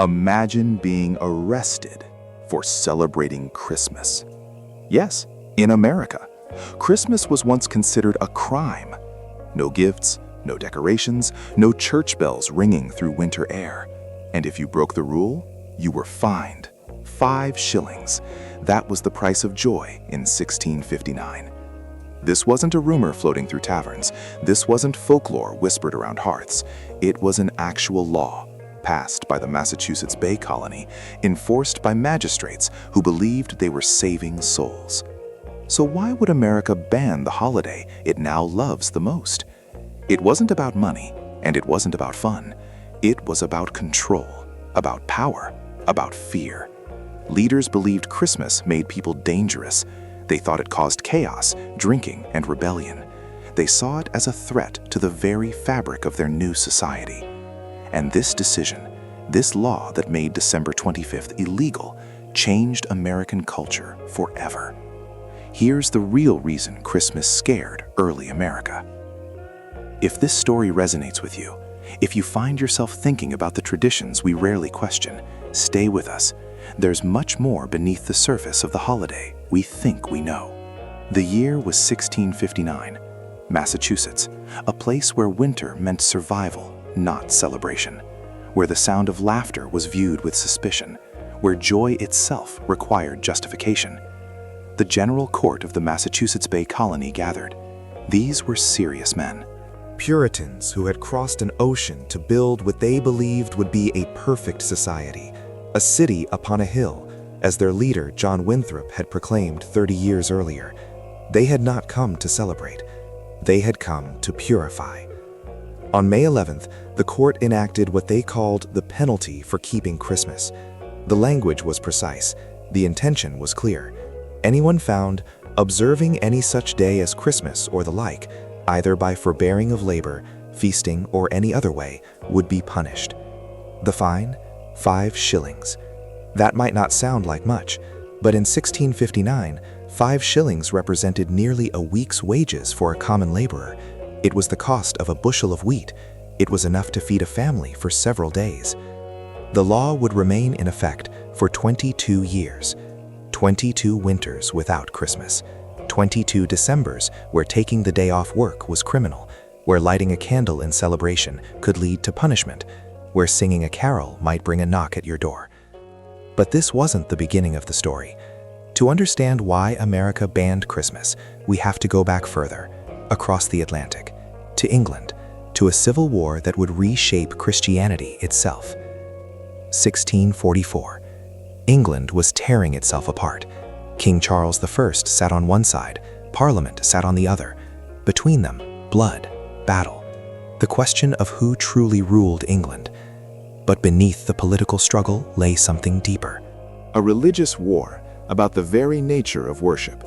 Imagine being arrested for celebrating Christmas. Yes, in America, Christmas was once considered a crime. No gifts, no decorations, no church bells ringing through winter air. And if you broke the rule, you were fined 5 shillings. That was the price of joy in 1659. This wasn't a rumor floating through taverns. This wasn't folklore whispered around hearths. It was an actual law, passed by the Massachusetts Bay Colony, enforced by magistrates who believed they were saving souls. So why would America ban the holiday it now loves the most? It wasn't about money, and it wasn't about fun. It was about control, about power, about fear. Leaders believed Christmas made people dangerous. They thought it caused chaos, drinking, and rebellion. They saw it as a threat to the very fabric of their new society. And this decision, this law that made December 25th illegal, changed American culture forever. Here's the real reason Christmas scared early America. If this story resonates with you, if you find yourself thinking about the traditions we rarely question, stay with us. There's much more beneath the surface of the holiday we think we know. The year was 1659, Massachusetts, a place where winter meant survival, not celebration, where the sound of laughter was viewed with suspicion, where joy itself required justification. The General Court of the Massachusetts Bay Colony gathered. These were serious men. Puritans who had crossed an ocean to build what they believed would be a perfect society, a city upon a hill, as their leader John Winthrop had proclaimed 30 years earlier. They had not come to celebrate. They had come to purify. On May 11th, the court enacted what they called the penalty for keeping Christmas. The language was precise. The intention was clear. Anyone found observing any such day as Christmas or the like, either by forbearing of labor, feasting, or any other way, would be punished. The fine? 5 shillings. That might not sound like much, but in 1659, 5 shillings represented nearly a week's wages for a common laborer. It was the cost of a bushel of wheat. It was enough to feed a family for several days. The law would remain in effect for 22 years. 22 winters without Christmas. 22 Decembers where taking the day off work was criminal, where lighting a candle in celebration could lead to punishment, where singing a carol might bring a knock at your door. But this wasn't the beginning of the story. To understand why America banned Christmas, we have to go back further, across the Atlantic, to England, to a civil war that would reshape Christianity itself. 1644. England was tearing itself apart. King Charles I sat on one side, Parliament sat on the other. Between them, blood, battle, the question of who truly ruled England. But beneath the political struggle lay something deeper. A religious war about the very nature of worship,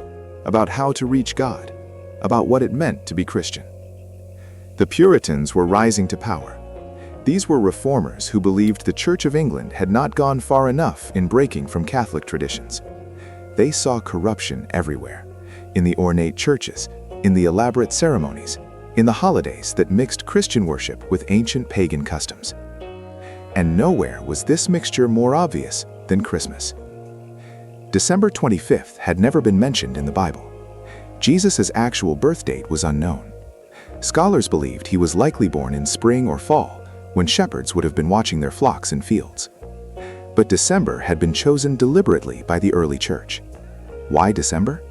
about how to reach God, about what it meant to be Christian. The Puritans were rising to power. These were reformers who believed the Church of England had not gone far enough in breaking from Catholic traditions. They saw corruption everywhere, in the ornate churches, in the elaborate ceremonies, in the holidays that mixed Christian worship with ancient pagan customs. And nowhere was this mixture more obvious than Christmas. December 25th had never been mentioned in the Bible. Jesus' actual birth date was unknown. Scholars believed he was likely born in spring or fall, when shepherds would have been watching their flocks in fields. But December had been chosen deliberately by the early church. Why December?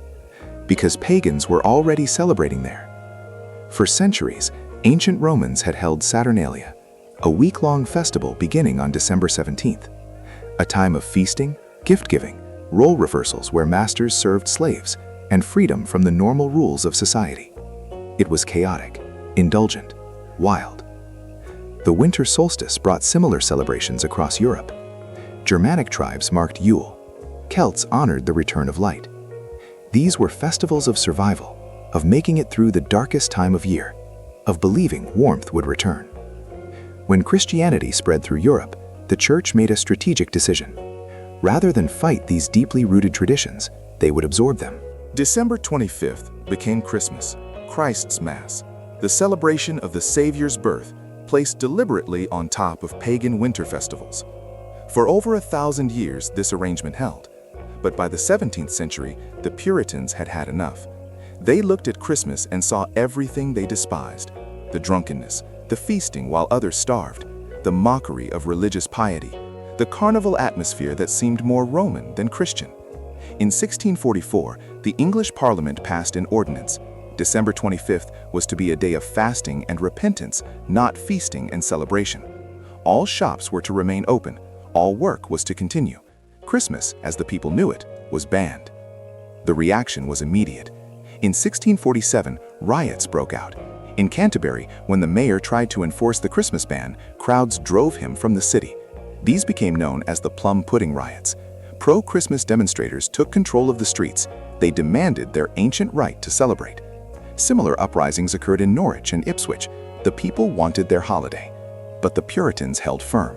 Because pagans were already celebrating there. For centuries, ancient Romans had held Saturnalia, a week-long festival beginning on December 17th, a time of feasting, gift-giving, role reversals where masters served slaves, and freedom from the normal rules of society. It was chaotic, indulgent, wild. The winter solstice brought similar celebrations across Europe. Germanic tribes marked Yule. Celts honored the return of light. These were festivals of survival, of making it through the darkest time of year, of believing warmth would return. When Christianity spread through Europe, the church made a strategic decision. Rather than fight these deeply rooted traditions, they would absorb them. December 25th became Christmas, Christ's Mass, the celebration of the Savior's birth, placed deliberately on top of pagan winter festivals. For over 1,000 years, this arrangement held. But by the 17th century, the Puritans had had enough. They looked at Christmas and saw everything they despised: the drunkenness, the feasting while others starved, the mockery of religious piety, the carnival atmosphere that seemed more Roman than Christian. In 1644, the English Parliament passed an ordinance. December 25th was to be a day of fasting and repentance, not feasting and celebration. All shops were to remain open. All work was to continue. Christmas, as the people knew it, was banned. The reaction was immediate. In 1647, riots broke out. In Canterbury, when the mayor tried to enforce the Christmas ban, crowds drove him from the city. These became known as the Plum Pudding Riots. Pro-Christmas demonstrators took control of the streets. They demanded their ancient right to celebrate. Similar uprisings occurred in Norwich and Ipswich. The people wanted their holiday. But the Puritans held firm.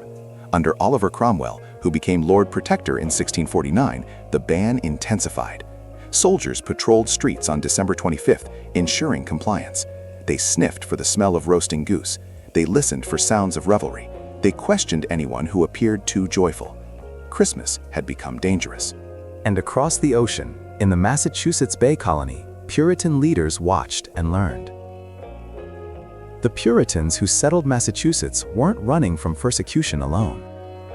Under Oliver Cromwell, who became Lord Protector in 1649, the ban intensified. Soldiers patrolled streets on December 25th, ensuring compliance. They sniffed for the smell of roasting goose. They listened for sounds of revelry. They questioned anyone who appeared too joyful. Christmas had become dangerous. And across the ocean, in the Massachusetts Bay Colony, Puritan leaders watched and learned. The Puritans who settled Massachusetts weren't running from persecution alone.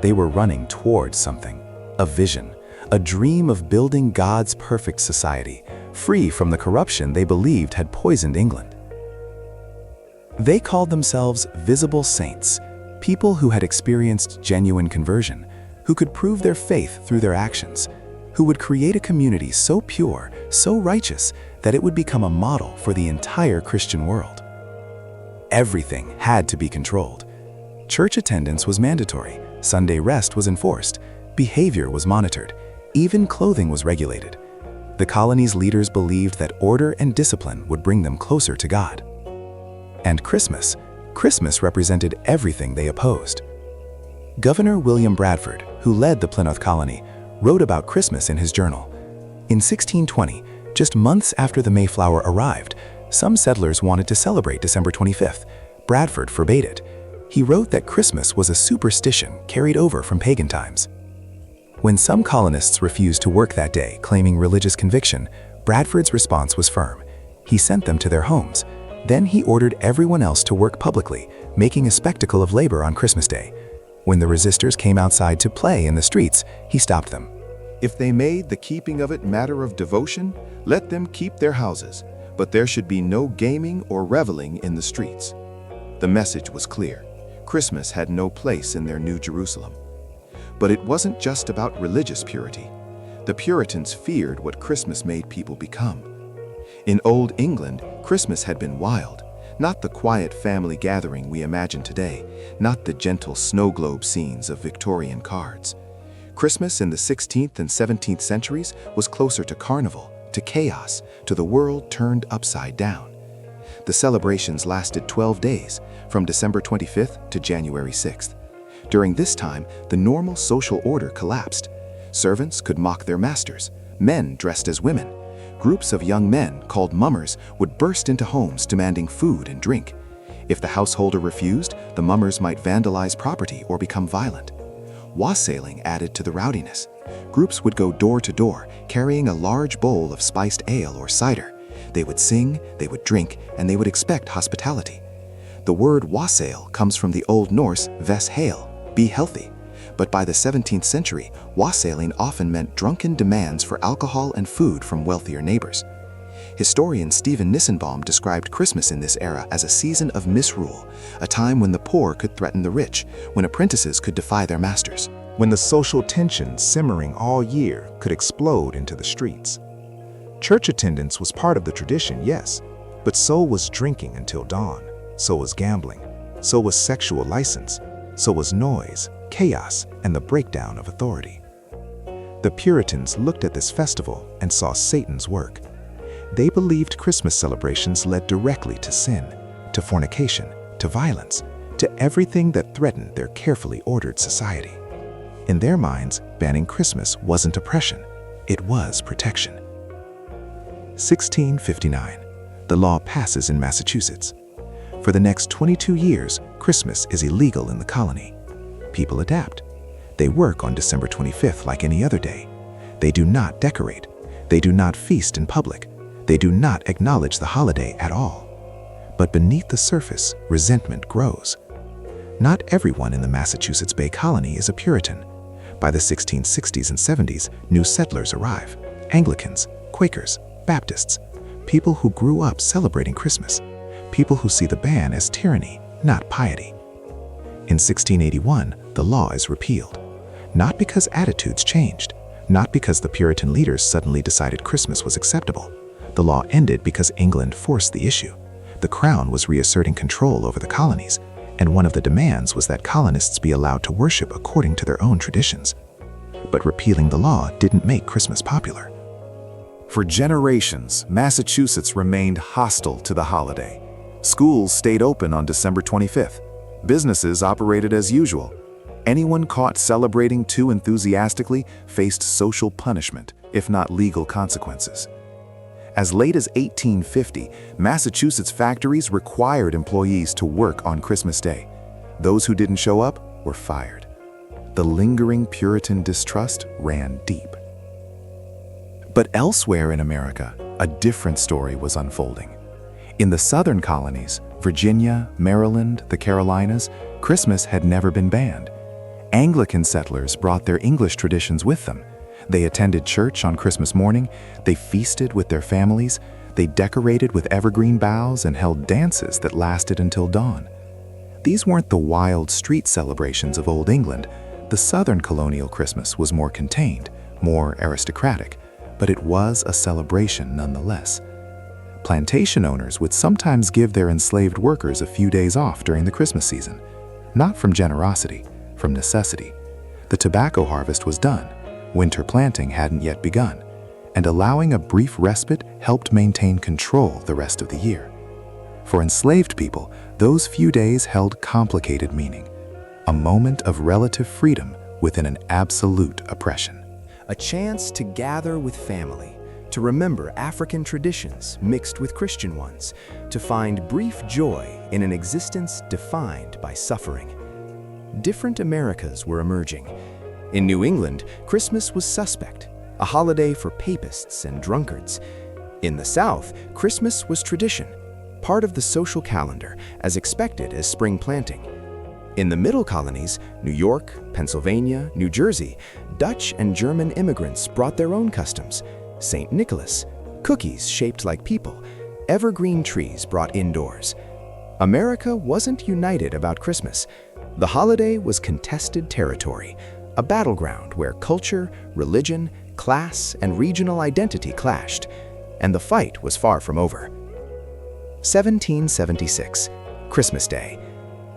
They were running towards something, a vision, a dream of building God's perfect society, free from the corruption they believed had poisoned England. They called themselves visible saints, people who had experienced genuine conversion, who could prove their faith through their actions, who would create a community so pure, so righteous, that it would become a model for the entire Christian world. Everything had to be controlled. Church attendance was mandatory, Sunday rest was enforced, behavior was monitored, even clothing was regulated. The colony's leaders believed that order and discipline would bring them closer to God. And Christmas represented everything they opposed. Governor William Bradford, who led the Plymouth colony, wrote about Christmas in his journal. In 1620, just months after the Mayflower arrived, some settlers wanted to celebrate December 25th. Bradford forbade it. He wrote that Christmas was a superstition carried over from pagan times. When some colonists refused to work that day, claiming religious conviction, Bradford's response was firm. He sent them to their homes. Then he ordered everyone else to work publicly, making a spectacle of labor on Christmas Day. When the resistors came outside to play in the streets, he stopped them. If they made the keeping of it matter of devotion, let them keep their houses, but there should be no gaming or reveling in the streets. The message was clear. Christmas had no place in their New Jerusalem. But it wasn't just about religious purity. The Puritans feared what Christmas made people become. In Old England, Christmas had been wild, not the quiet family gathering we imagine today, not the gentle snow globe scenes of Victorian cards. Christmas in the 16th and 17th centuries was closer to carnival, to chaos, to the world turned upside down. The celebrations lasted 12 days, from December 25th to January 6th. During this time, the normal social order collapsed. Servants could mock their masters, men dressed as women. Groups of young men, called mummers, would burst into homes demanding food and drink. If the householder refused, the mummers might vandalize property or become violent. Wassailing added to the rowdiness. Groups would go door to door, carrying a large bowl of spiced ale or cider. They would sing, they would drink, and they would expect hospitality. The word wassail comes from the Old Norse ves hael, be healthy. But by the 17th century, wassailing often meant drunken demands for alcohol and food from wealthier neighbors. Historian Stephen Nissenbaum described Christmas in this era as a season of misrule, a time when the poor could threaten the rich, when apprentices could defy their masters, when the social tension simmering all year could explode into the streets. Church attendance was part of the tradition, yes, but so was drinking until dawn, so was gambling, so was sexual license, so was noise, chaos, and the breakdown of authority. The Puritans looked at this festival and saw Satan's work. They believed Christmas celebrations led directly to sin, to fornication, to violence, to everything that threatened their carefully ordered society. In their minds, banning Christmas wasn't oppression, it was protection. 1659. The law passes in Massachusetts. For the next 22 years, Christmas is illegal in the colony. People adapt. They work on December 25th like any other day. They do not decorate. They do not feast in public. They do not acknowledge the holiday at all. But beneath the surface, resentment grows. Not everyone in the Massachusetts Bay Colony is a Puritan. By the 1660s and 70s, new settlers arrive: Anglicans, Quakers, Baptists, people who grew up celebrating Christmas, people who see the ban as tyranny, not piety. In 1681, the law is repealed, not because attitudes changed, not because the Puritan leaders suddenly decided Christmas was acceptable. The law ended because England forced the issue. The Crown was reasserting control over the colonies, and one of the demands was that colonists be allowed to worship according to their own traditions. But repealing the law didn't make Christmas popular. For generations, Massachusetts remained hostile to the holiday. Schools stayed open on December 25th. Businesses operated as usual. Anyone caught celebrating too enthusiastically faced social punishment, if not legal consequences. As late as 1850, Massachusetts factories required employees to work on Christmas Day. Those who didn't show up were fired. The lingering Puritan distrust ran deep. But elsewhere in America, a different story was unfolding. In the southern colonies, Virginia, Maryland, the Carolinas, Christmas had never been banned. Anglican settlers brought their English traditions with them. They attended church on Christmas morning, they feasted with their families, they decorated with evergreen boughs and held dances that lasted until dawn. These weren't the wild street celebrations of Old England. The southern colonial Christmas was more contained, more aristocratic, but it was a celebration nonetheless. Plantation owners would sometimes give their enslaved workers a few days off during the Christmas season, not from generosity, from necessity. The tobacco harvest was done, winter planting hadn't yet begun, and allowing a brief respite helped maintain control the rest of the year. For enslaved people, those few days held complicated meaning, a moment of relative freedom within an absolute oppression. A chance to gather with family, to remember African traditions mixed with Christian ones, to find brief joy in an existence defined by suffering. Different Americas were emerging. In New England, Christmas was suspect, a holiday for papists and drunkards. In the South, Christmas was tradition, part of the social calendar, as expected as spring planting. In the Middle Colonies, New York, Pennsylvania, New Jersey, Dutch and German immigrants brought their own customs. St. Nicholas, cookies shaped like people, evergreen trees brought indoors. America wasn't united about Christmas. The holiday was contested territory, a battleground where culture, religion, class, and regional identity clashed, and the fight was far from over. 1776, Christmas Day.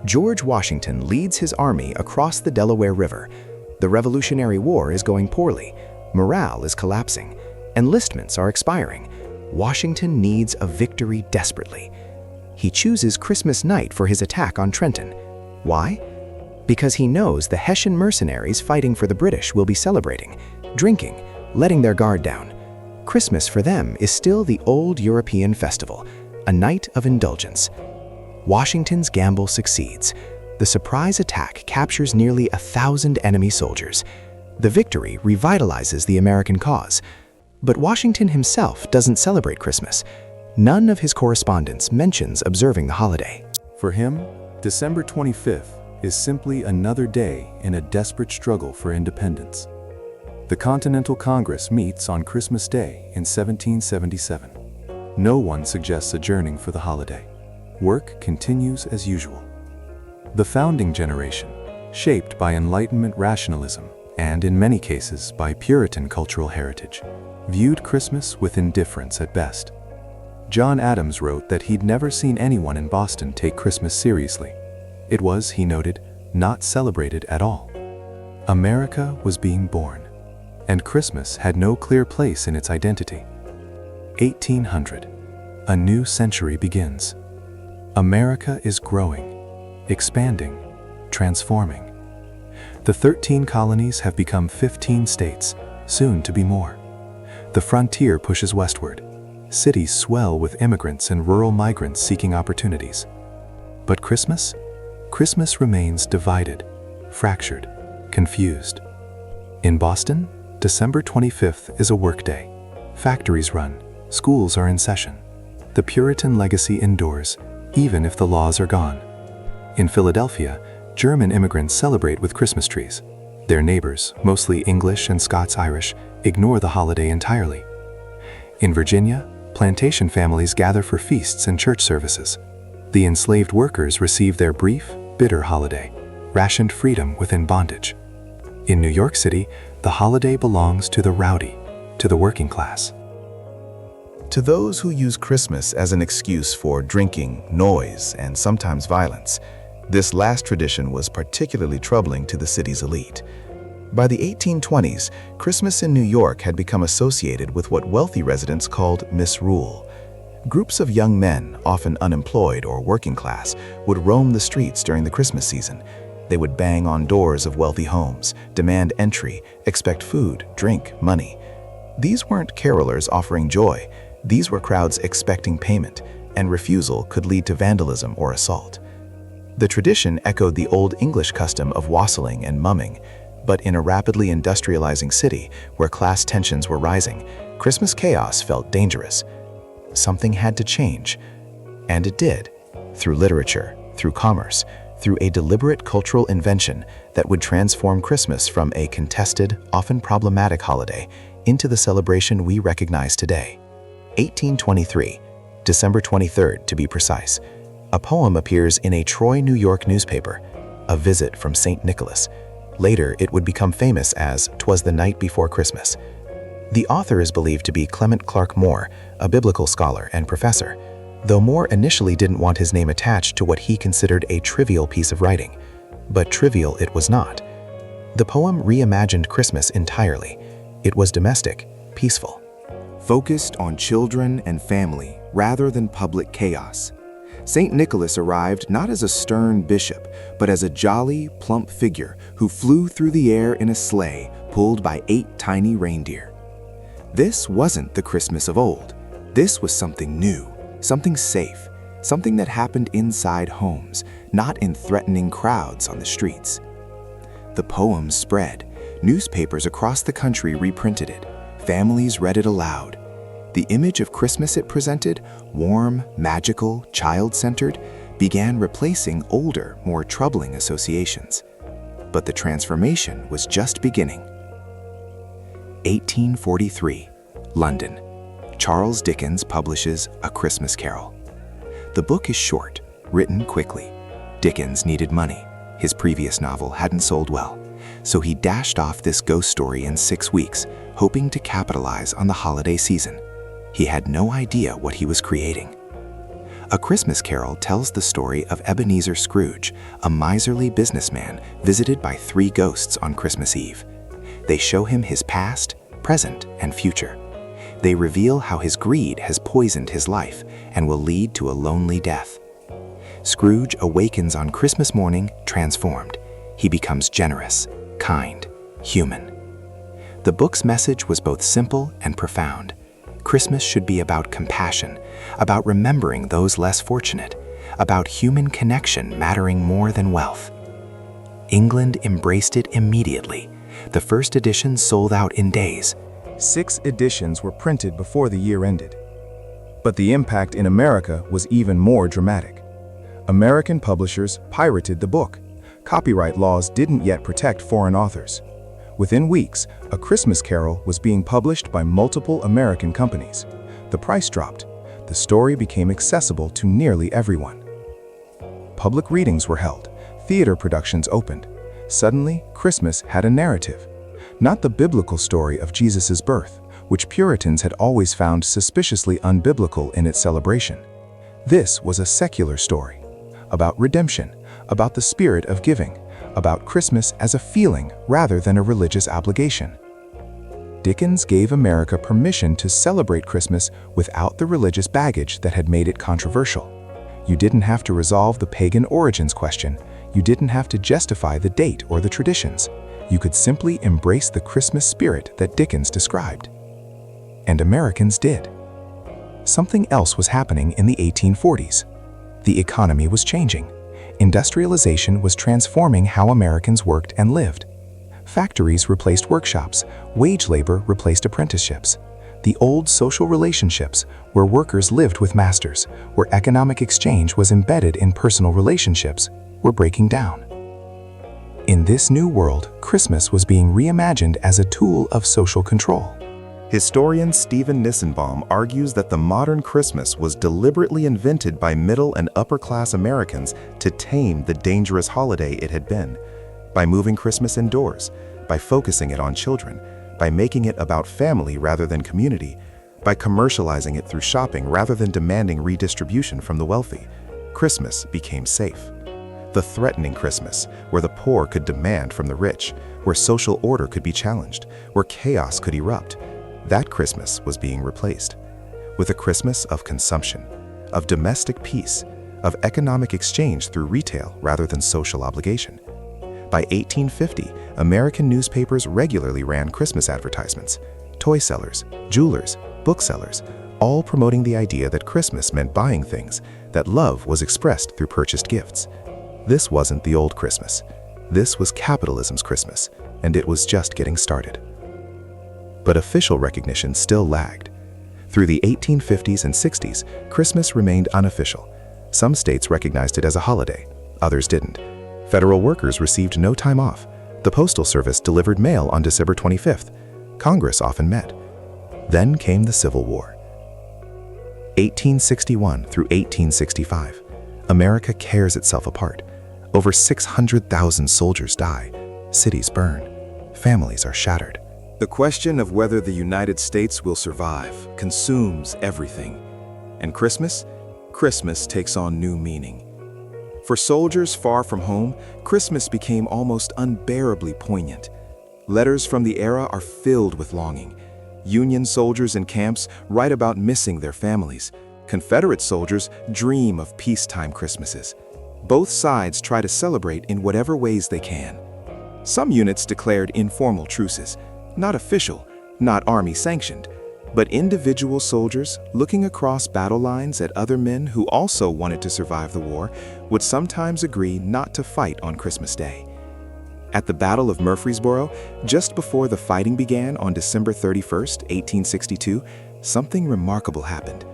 George Washington leads his army across the Delaware River. The Revolutionary War is going poorly. Morale is collapsing. Enlistments are expiring. Washington needs a victory desperately. He chooses Christmas night for his attack on Trenton. Why? Because he knows the Hessian mercenaries fighting for the British will be celebrating, drinking, letting their guard down. Christmas for them is still the old European festival, a night of indulgence. Washington's gamble succeeds. The surprise attack captures nearly 1,000 enemy soldiers. The victory revitalizes the American cause. But Washington himself doesn't celebrate Christmas. None of his correspondence mentions observing the holiday. For him, December 25th is simply another day in a desperate struggle for independence. The Continental Congress meets on Christmas Day in 1777. No one suggests adjourning for the holiday. Work continues as usual. The founding generation, shaped by Enlightenment rationalism and in many cases by Puritan cultural heritage, viewed Christmas with indifference at best. John Adams wrote that he'd never seen anyone in Boston take Christmas seriously. It was, he noted, not celebrated at all. America was being born, and Christmas had no clear place in its identity. 1800, a new century begins. America is growing, expanding, transforming. The 13 colonies have become 15 states, soon to be more. The frontier pushes westward. Cities swell with immigrants and rural migrants seeking opportunities. But Christmas? Christmas remains divided, fractured, confused. In Boston, December 25th is a workday. Factories run, schools are in session. The Puritan legacy endures, even if the laws are gone. In Philadelphia, German immigrants celebrate with Christmas trees. Their neighbors, mostly English and Scots-Irish, ignore the holiday entirely. In Virginia, plantation families gather for feasts and church services. The enslaved workers receive their brief, bitter holiday, rationed freedom within bondage. In New York City, the holiday belongs to the rowdy, to the working class. To those who use Christmas as an excuse for drinking, noise, and sometimes violence, this last tradition was particularly troubling to the city's elite. By the 1820s, Christmas in New York had become associated with what wealthy residents called misrule. Groups of young men, often unemployed or working class, would roam the streets during the Christmas season. They would bang on doors of wealthy homes, demand entry, expect food, drink, money. These weren't carolers offering joy. These were crowds expecting payment, and refusal could lead to vandalism or assault. The tradition echoed the Old English custom of wassailing and mumming, but in a rapidly industrializing city where class tensions were rising, Christmas chaos felt dangerous. Something had to change, and it did, through literature, through commerce, through a deliberate cultural invention that would transform Christmas from a contested, often problematic holiday into the celebration we recognize today. 1823, December 23rd to be precise, a poem appears in a Troy, New York newspaper, A Visit from St. Nicholas. Later, it would become famous as "'Twas the Night Before Christmas." The author is believed to be Clement Clark Moore, a biblical scholar and professor, though Moore initially didn't want his name attached to what he considered a trivial piece of writing. But trivial it was not. The poem reimagined Christmas entirely. It was domestic, peaceful. Focused on children and family rather than public chaos. St. Nicholas arrived not as a stern bishop, but as a jolly, plump figure who flew through the air in a sleigh pulled by 8 tiny reindeer. This wasn't the Christmas of old. This was something new, something safe, something that happened inside homes, not in threatening crowds on the streets. The poem spread. Newspapers across the country reprinted it. Families read it aloud. The image of Christmas it presented, warm, magical, child-centered, began replacing older, more troubling associations. But the transformation was just beginning. 1843, London. Charles Dickens publishes A Christmas Carol. The book is short, written quickly. Dickens needed money. His previous novel hadn't sold well, so he dashed off this ghost story in 6 weeks, hoping to capitalize on the holiday season. He had no idea what he was creating. A Christmas Carol tells the story of Ebenezer Scrooge, a miserly businessman visited by 3 ghosts on Christmas Eve. They show him his past, present, and future. They reveal how his greed has poisoned his life and will lead to a lonely death. Scrooge awakens on Christmas morning transformed. He becomes generous, kind, human. The book's message was both simple and profound. Christmas should be about compassion, about remembering those less fortunate, about human connection mattering more than wealth. England embraced it immediately. The first edition sold out in days. 6 editions were printed before the year ended. But the impact in America was even more dramatic. American publishers pirated the book. Copyright laws didn't yet protect foreign authors. Within weeks, A Christmas Carol was being published by multiple American companies. The price dropped. The story became accessible to nearly everyone. Public readings were held. Theater productions opened. Suddenly, Christmas had a narrative. Not the biblical story of Jesus' birth, which Puritans had always found suspiciously unbiblical in its celebration. This was a secular story, about redemption, about the spirit of giving, about Christmas as a feeling rather than a religious obligation. Dickens gave America permission to celebrate Christmas without the religious baggage that had made it controversial. You didn't have to resolve the pagan origins question. You didn't have to justify the date or the traditions. You could simply embrace the Christmas spirit that Dickens described. And Americans did. Something else was happening in the 1840s. The economy was changing. Industrialization was transforming how Americans worked and lived. Factories replaced workshops. Wage labor replaced apprenticeships. The old social relationships, where workers lived with masters, where economic exchange was embedded in personal relationships, were breaking down. In this new world, Christmas was being reimagined as a tool of social control. Historian Stephen Nissenbaum argues that the modern Christmas was deliberately invented by middle and upper-class Americans to tame the dangerous holiday it had been. By moving Christmas indoors, by focusing it on children, by making it about family rather than community, by commercializing it through shopping rather than demanding redistribution from the wealthy, Christmas became safe. The threatening Christmas, where the poor could demand from the rich, where social order could be challenged, where chaos could erupt, that Christmas was being replaced with a Christmas of consumption, of domestic peace, of economic exchange through retail rather than social obligation. By 1850, American newspapers regularly ran Christmas advertisements. Toy sellers, jewelers, booksellers, all promoting the idea that Christmas meant buying things, that love was expressed through purchased gifts. This wasn't the old Christmas. This was capitalism's Christmas, and it was just getting started. But official recognition still lagged. Through the 1850s and 60s, Christmas remained unofficial. Some states recognized it as a holiday, others didn't. Federal workers received no time off. The Postal Service delivered mail on December 25th. Congress often met. Then came the Civil War. 1861 through 1865. America tears itself apart. Over 600,000 soldiers die. Cities burn. Families are shattered. The question of whether the United States will survive consumes everything. And Christmas? Christmas takes on new meaning. For soldiers far from home, Christmas became almost unbearably poignant. Letters from the era are filled with longing. Union soldiers in camps write about missing their families. Confederate soldiers dream of peacetime Christmases. Both sides try to celebrate in whatever ways they can. Some units declared informal truces, not official, not army-sanctioned, but individual soldiers looking across battle lines at other men who also wanted to survive the war would sometimes agree not to fight on Christmas Day. At the Battle of Murfreesboro, just before the fighting began on December 31st, 1862, something remarkable happened.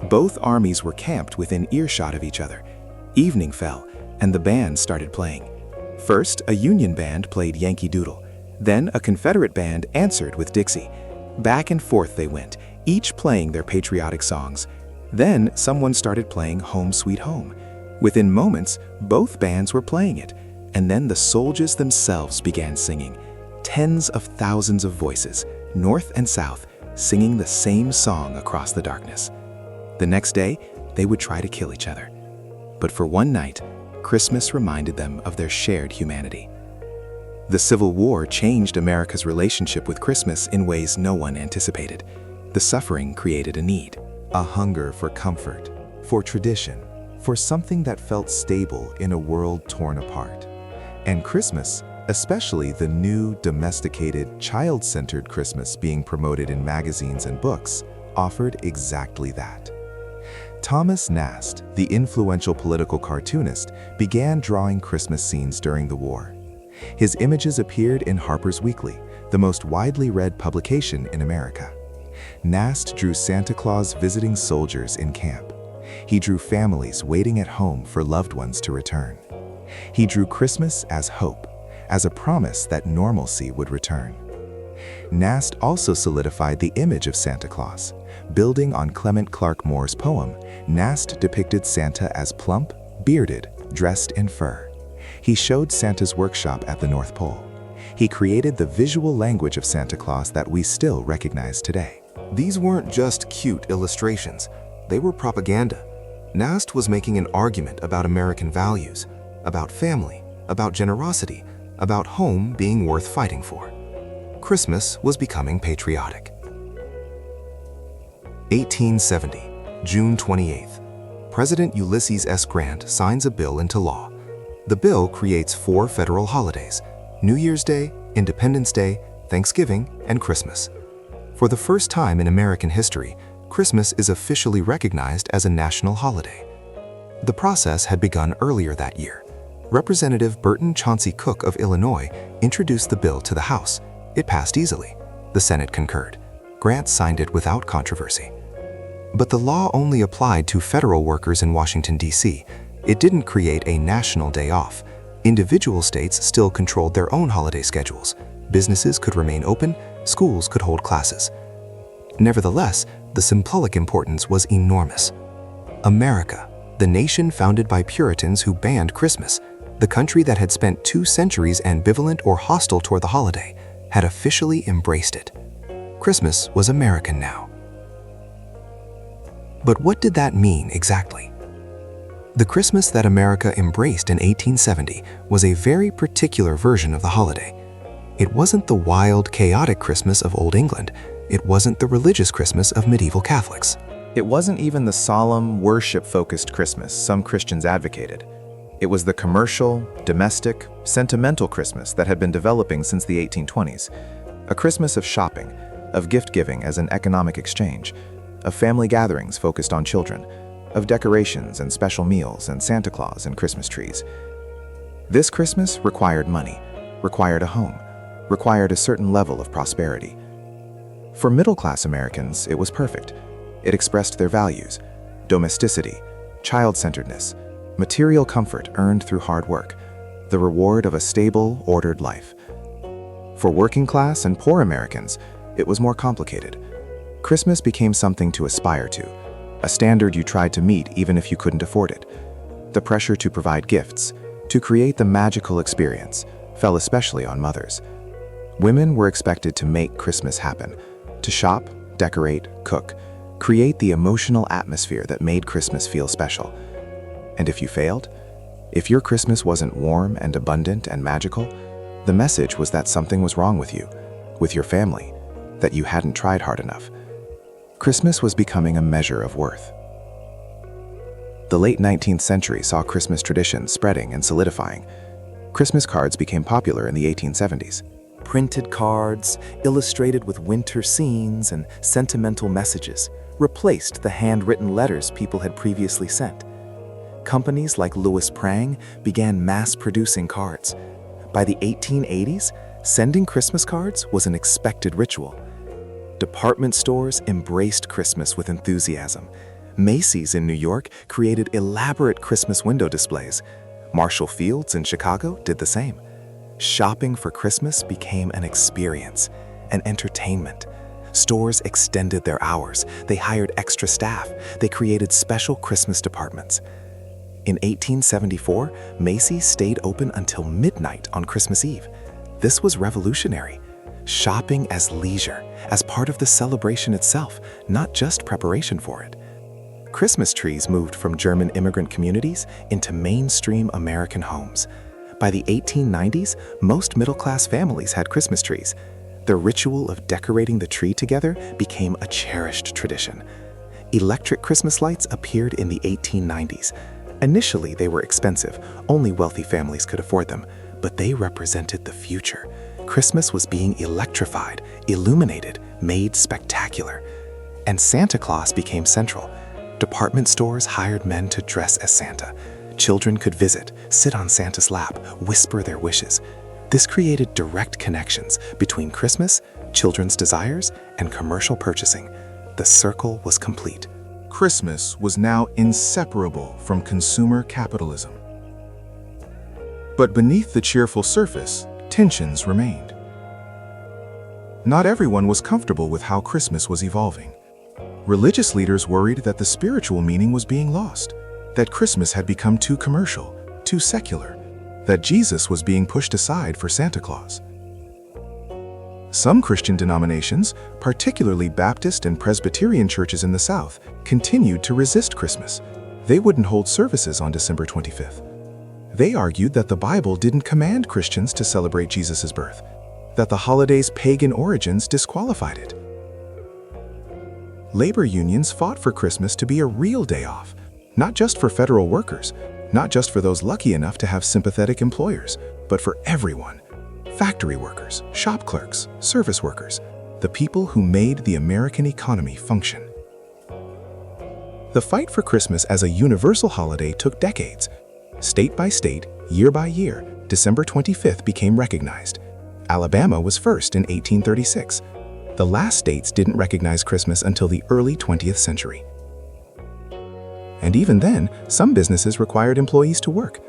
Both armies were camped within earshot of each other. Evening fell, and the band started playing. First, a Union band played Yankee Doodle. Then, a Confederate band answered with Dixie. Back and forth they went, each playing their patriotic songs. Then, someone started playing Home Sweet Home. Within moments, both bands were playing it, and then the soldiers themselves began singing. Tens of thousands of voices, north and south, singing the same song across the darkness. The next day, they would try to kill each other. But for one night, Christmas reminded them of their shared humanity. The Civil War changed America's relationship with Christmas in ways no one anticipated. The suffering created a need. A hunger for comfort, for tradition, for something that felt stable in a world torn apart. And Christmas, especially the new, domesticated, child-centered Christmas being promoted in magazines and books, offered exactly that. Thomas Nast, the influential political cartoonist, began drawing Christmas scenes during the war. His images appeared in Harper's Weekly, the most widely read publication in America. Nast drew Santa Claus visiting soldiers in camp. He drew families waiting at home for loved ones to return. He drew Christmas as hope, as a promise that normalcy would return. Nast also solidified the image of Santa Claus. Building on Clement Clark Moore's poem, Nast depicted Santa as plump, bearded, dressed in fur. He showed Santa's workshop at the North Pole. He created the visual language of Santa Claus that we still recognize today. These weren't just cute illustrations, they were propaganda. Nast was making an argument about American values, about family, about generosity, about home being worth fighting for. Christmas was becoming patriotic. 1870, June 28th. President Ulysses S. Grant signs a bill into law. The bill creates 4 federal holidays: New Year's Day, Independence Day, Thanksgiving, and Christmas. For the first time in American history, Christmas is officially recognized as a national holiday. The process had begun earlier that year. Representative Burton Chauncey Cook of Illinois introduced the bill to the House. It passed easily. The Senate concurred. Grant signed it without controversy. But the law only applied to federal workers in Washington, D.C. It didn't create a national day off. Individual states still controlled their own holiday schedules. Businesses could remain open, schools could hold classes. Nevertheless, the symbolic importance was enormous. America, the nation founded by Puritans who banned Christmas, the country that had spent 2 centuries ambivalent or hostile toward the holiday, had officially embraced it. Christmas was American now. But what did that mean exactly? The Christmas that America embraced in 1870 was a very particular version of the holiday. It wasn't the wild, chaotic Christmas of Old England. It wasn't the religious Christmas of medieval Catholics. It wasn't even the solemn, worship-focused Christmas some Christians advocated. It was the commercial, domestic, sentimental Christmas that had been developing since the 1820s. A Christmas of shopping, of gift-giving as an economic exchange, of family gatherings focused on children, of decorations and special meals and Santa Claus and Christmas trees. This Christmas required money, required a home, required a certain level of prosperity. For middle-class Americans, it was perfect. It expressed their values: domesticity, child-centeredness, material comfort earned through hard work, the reward of a stable, ordered life. For working-class and poor Americans, it was more complicated. Christmas became something to aspire to, a standard you tried to meet even if you couldn't afford it. The pressure to provide gifts, to create the magical experience, fell especially on mothers. Women were expected to make Christmas happen, to shop, decorate, cook, create the emotional atmosphere that made Christmas feel special. And if you failed, if your Christmas wasn't warm and abundant and magical, the message was that something was wrong with you, with your family, that you hadn't tried hard enough. Christmas was becoming a measure of worth. The late 19th century saw Christmas traditions spreading and solidifying. Christmas cards became popular in the 1870s. Printed cards, illustrated with winter scenes and sentimental messages, replaced the handwritten letters people had previously sent. Companies like Louis Prang began mass-producing cards. By the 1880s, sending Christmas cards was an expected ritual. Department stores embraced Christmas with enthusiasm. Macy's in New York created elaborate Christmas window displays. Marshall Field's in Chicago did the same. Shopping for Christmas became an experience, an entertainment. Stores extended their hours. They hired extra staff. They created special Christmas departments. In 1874, Macy's stayed open until midnight on Christmas Eve. This was revolutionary. Shopping as leisure, as part of the celebration itself, not just preparation for it. Christmas trees moved from German immigrant communities into mainstream American homes. By the 1890s, most middle-class families had Christmas trees. The ritual of decorating the tree together became a cherished tradition. Electric Christmas lights appeared in the 1890s. Initially, they were expensive. Only wealthy families could afford them. But they represented the future. Christmas was being electrified, illuminated, made spectacular. And Santa Claus became central. Department stores hired men to dress as Santa. Children could visit, sit on Santa's lap, whisper their wishes. This created direct connections between Christmas, children's desires, and commercial purchasing. The circle was complete. Christmas was now inseparable from consumer capitalism. But beneath the cheerful surface, tensions remained. Not everyone was comfortable with how Christmas was evolving. Religious leaders worried that the spiritual meaning was being lost, that Christmas had become too commercial, too secular, that Jesus was being pushed aside for Santa Claus. Some Christian denominations, particularly Baptist and Presbyterian churches in the South, continued to resist Christmas. They wouldn't hold services on December 25th. They argued that the Bible didn't command Christians to celebrate Jesus' birth, that the holiday's pagan origins disqualified it. Labor unions fought for Christmas to be a real day off, not just for federal workers, not just for those lucky enough to have sympathetic employers, but for everyone. Factory workers, shop clerks, service workers, the people who made the American economy function. The fight for Christmas as a universal holiday took decades. State by state, Year by year, December 25th became recognized. Alabama was first in 1836. The last states didn't recognize Christmas until the early 20th century. And even then, some businesses required employees to work.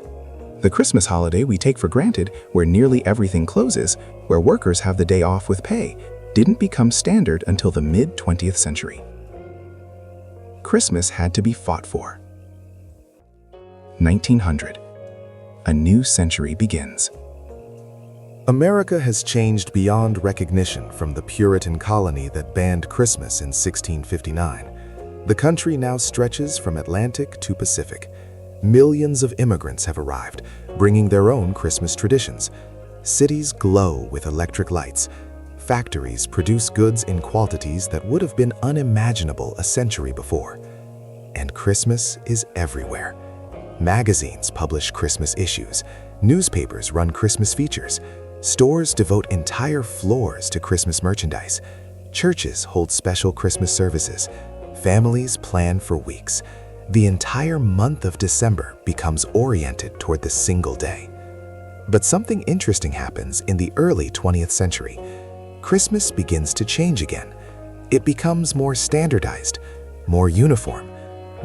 The Christmas holiday we take for granted, where nearly everything closes, where workers have the day off with pay, didn't become standard until the mid-20th century. Christmas had to be fought for. 1900. A new century begins. America has changed beyond recognition from the Puritan colony that banned Christmas in 1659. The country now stretches from Atlantic to Pacific. Millions of immigrants have arrived, bringing their own Christmas traditions. Cities glow with electric lights. Factories produce goods in quantities that would have been unimaginable a century before. And Christmas is everywhere. Magazines publish Christmas issues. Newspapers run Christmas features. Stores devote entire floors to Christmas merchandise. Churches hold special Christmas services. Families plan for weeks. The entire month of December becomes oriented toward the single day. But something interesting happens in the early 20th century. Christmas begins to change again. It becomes more standardized, more uniform.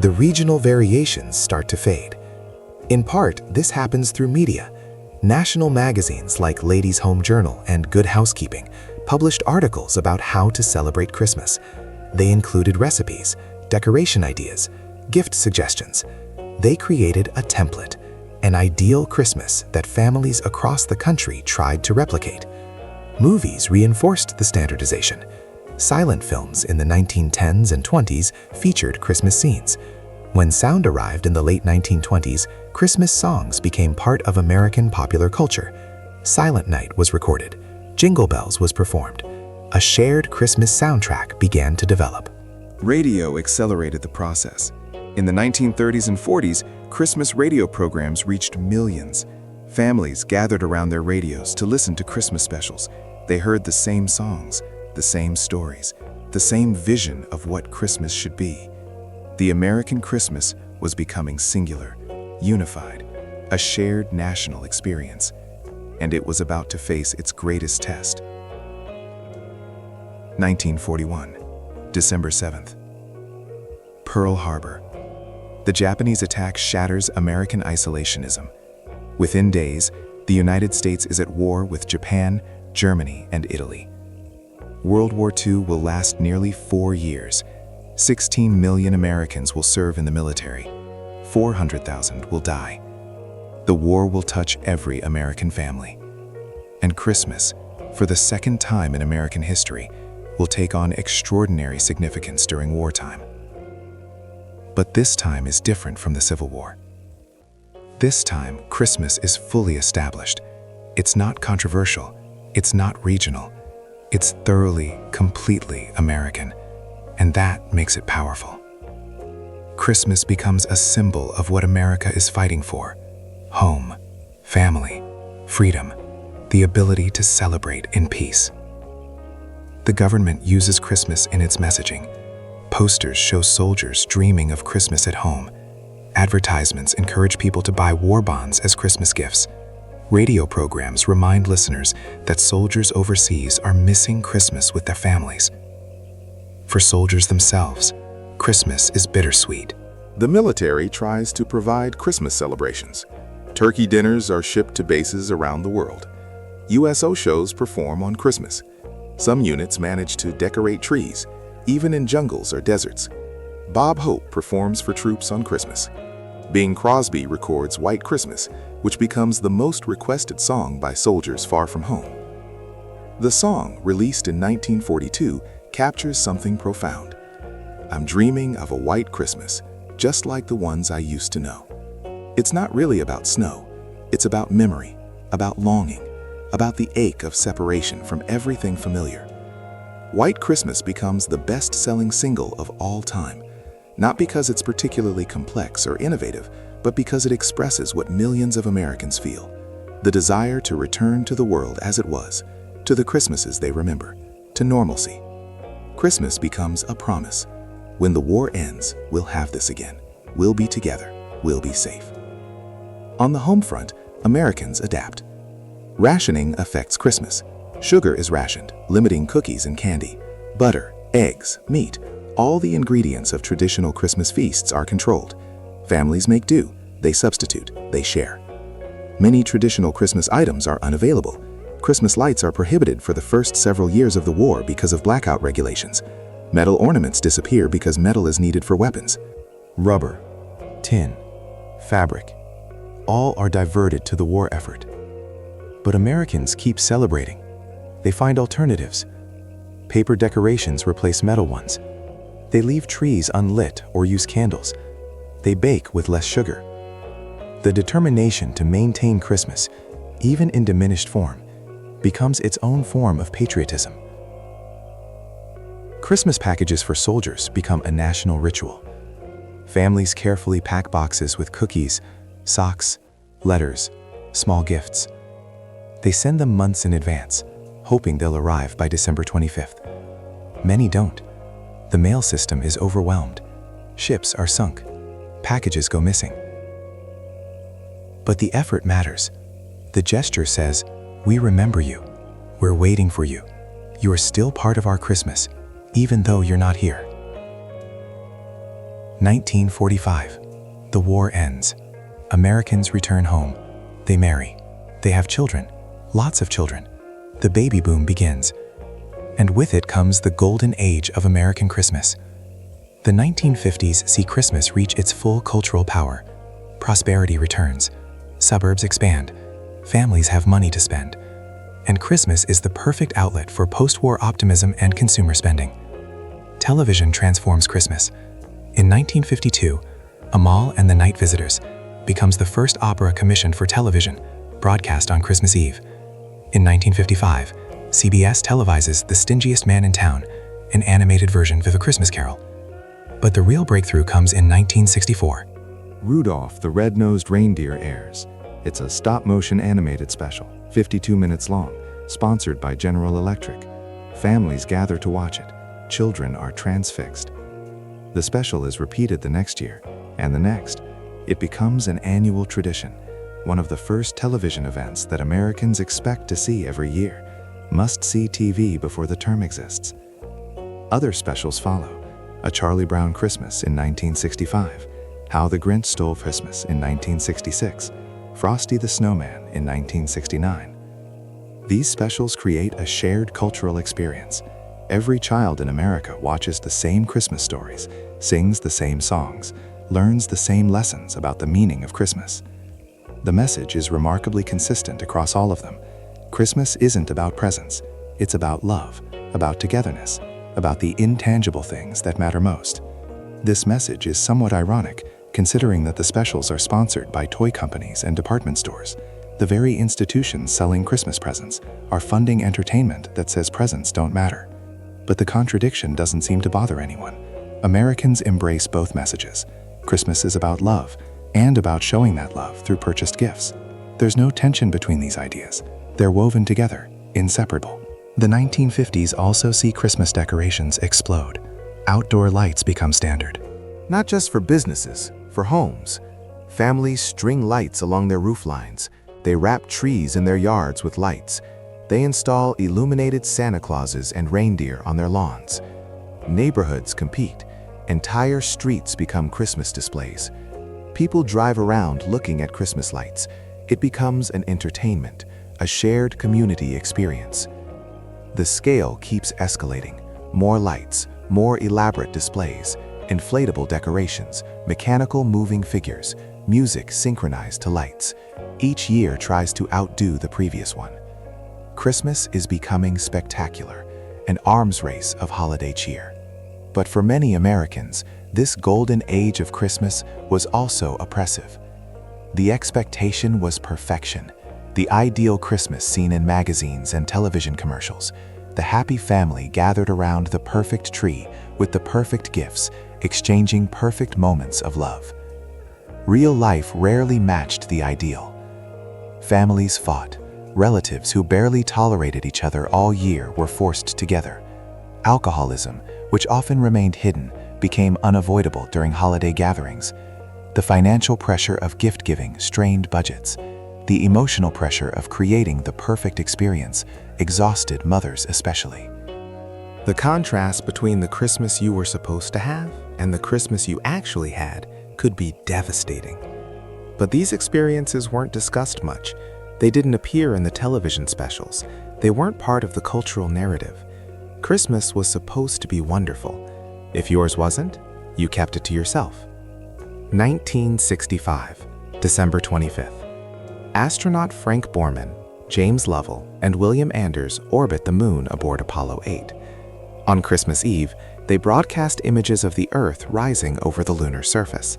The regional variations start to fade. In part, this happens through media. National magazines like Ladies' Home Journal and Good Housekeeping published articles about how to celebrate Christmas. They included recipes, decoration ideas, gift suggestions. They created a template, an ideal Christmas that families across the country tried to replicate. Movies reinforced the standardization. Silent films in the 1910s and 20s featured Christmas scenes. When sound arrived in the late 1920s, Christmas songs became part of American popular culture. Silent Night was recorded. Jingle Bells was performed. A shared Christmas soundtrack began to develop. Radio accelerated the process. In the 1930s and 40s, Christmas radio programs reached millions. Families gathered around their radios to listen to Christmas specials. They heard the same songs, the same stories, the same vision of what Christmas should be. The American Christmas was becoming singular, unified, a shared national experience, and it was about to face its greatest test. 1941, December 7th. Pearl Harbor. The Japanese attack shatters American isolationism. Within days, the United States is at war with Japan, Germany, and Italy. World War II will last nearly 4 years. 16 million Americans will serve in the military. 400,000 will die. The war will touch every American family. And Christmas, for the second time in American history, will take on extraordinary significance during wartime. But this time is different from the Civil War. This time, Christmas is fully established. It's not controversial. It's not regional. It's thoroughly, completely American. And that makes it powerful. Christmas becomes a symbol of what America is fighting for: home, family, freedom, the ability to celebrate in peace. The government uses Christmas in its messaging. Posters show soldiers dreaming of Christmas at home. Advertisements encourage people to buy war bonds as Christmas gifts. Radio programs remind listeners that soldiers overseas are missing Christmas with their families. For soldiers themselves, Christmas is bittersweet. The military tries to provide Christmas celebrations. Turkey dinners are shipped to bases around the world. USO shows perform on Christmas. Some units manage to decorate trees, even in jungles or deserts. Bob Hope performs for troops on Christmas. Bing Crosby records White Christmas, which becomes the most requested song by soldiers far from home. The song, released in 1942, captures something profound. I'm dreaming of a white Christmas, just like the ones I used to know. It's not really about snow. It's about memory, about longing, about the ache of separation from everything familiar. White Christmas becomes the best-selling single of all time, not because it's particularly complex or innovative, but because it expresses what millions of Americans feel: the desire to return to the world as it was, to the Christmases they remember, to normalcy. Christmas becomes a promise. When the war ends, we'll have this again. We'll be together. We'll be safe. On the home front, Americans adapt. Rationing affects Christmas. Sugar is rationed, limiting cookies and candy. Butter, eggs, meat, all the ingredients of traditional Christmas feasts are controlled. Families make do, they substitute, they share. Many traditional Christmas items are unavailable. Christmas lights are prohibited for the first several years of the war because of blackout regulations. Metal ornaments disappear because metal is needed for weapons. Rubber, tin, fabric, all are diverted to the war effort. But Americans keep celebrating. They find alternatives. Paper decorations replace metal ones. They leave trees unlit or use candles. They bake with less sugar. The determination to maintain Christmas, even in diminished form, becomes its own form of patriotism. Christmas packages for soldiers become a national ritual. Families carefully pack boxes with cookies, socks, letters, small gifts. They send them months in advance, hoping they'll arrive by December 25th. Many don't. The mail system is overwhelmed. Ships are sunk. Packages go missing. But the effort matters. The gesture says, "We remember you. We're waiting for you. You are still part of our Christmas, even though you're not here." 1945. The war ends. Americans return home. They marry. They have children. Lots of children. The baby boom begins. And with it comes the golden age of American Christmas. The 1950s see Christmas reach its full cultural power. Prosperity returns. Suburbs expand. Families have money to spend. And Christmas is the perfect outlet for post-war optimism and consumer spending. Television transforms Christmas. In 1952, Amal and the Night Visitors becomes the first opera commissioned for television, broadcast on Christmas Eve. In 1955, CBS televises The Stingiest Man in Town, an animated version of A Christmas Carol. But the real breakthrough comes in 1964. Rudolph the Red-Nosed Reindeer airs. It's a stop-motion animated special, 52 minutes long, sponsored by General Electric. Families gather to watch it. Children are transfixed. The special is repeated the next year, and the next. It becomes an annual tradition, one of the first television events that Americans expect to see every year. Must-see TV before the term exists. Other specials follow. A Charlie Brown Christmas in 1965, How the Grinch Stole Christmas in 1966, Frosty the Snowman in 1969. These specials create a shared cultural experience. Every child in America watches the same Christmas stories, sings the same songs, learns the same lessons about the meaning of Christmas. The message is remarkably consistent across all of them. Christmas isn't about presents. It's about love, about togetherness, about the intangible things that matter most. This message is somewhat ironic, considering that the specials are sponsored by toy companies and department stores. The very institutions selling Christmas presents are funding entertainment that says presents don't matter. But the contradiction doesn't seem to bother anyone. Americans embrace both messages. Christmas is about love, and about showing that love through purchased gifts. There's no tension between these ideas. They're woven together, inseparable. The 1950s also see Christmas decorations explode. Outdoor lights become standard. Not just for businesses, for homes. Families string lights along their roof lines. They wrap trees in their yards with lights. They install illuminated Santa Clauses and reindeer on their lawns. Neighborhoods compete. Entire streets become Christmas displays. People drive around looking at Christmas lights. It becomes an entertainment, a shared community experience. The scale keeps escalating. More lights, more elaborate displays, inflatable decorations, mechanical moving figures, music synchronized to lights. Each year tries to outdo the previous one. Christmas is becoming spectacular, an arms race of holiday cheer. But for many Americans, this golden age of Christmas was also oppressive. The expectation was perfection, the ideal Christmas seen in magazines and television commercials. The happy family gathered around the perfect tree with the perfect gifts, exchanging perfect moments of love. Real life rarely matched the ideal. Families fought. Relatives who barely tolerated each other all year were forced together. Alcoholism, which often remained hidden, became unavoidable during holiday gatherings. The financial pressure of gift-giving strained budgets. The emotional pressure of creating the perfect experience exhausted mothers especially. The contrast between the Christmas you were supposed to have and the Christmas you actually had could be devastating. But these experiences weren't discussed much. They didn't appear in the television specials. They weren't part of the cultural narrative. Christmas was supposed to be wonderful. If yours wasn't, you kept it to yourself. 1965, December 25th. Astronaut Frank Borman, James Lovell, and William Anders orbit the moon aboard Apollo 8. On Christmas Eve, they broadcast images of the Earth rising over the lunar surface.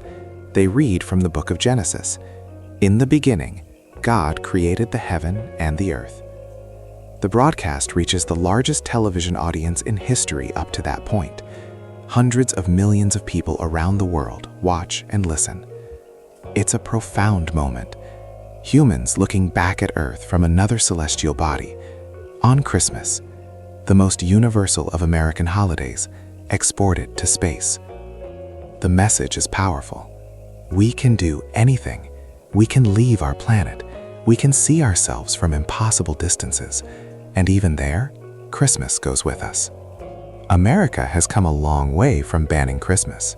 They read from the book of Genesis. In the beginning, God created the heaven and the earth. The broadcast reaches the largest television audience in history up to that point. Hundreds of millions of people around the world watch and listen. It's a profound moment. Humans looking back at Earth from another celestial body. On Christmas, the most universal of American holidays, exported to space. The message is powerful. We can do anything. We can leave our planet. We can see ourselves from impossible distances. And even there, Christmas goes with us. America has come a long way from banning Christmas.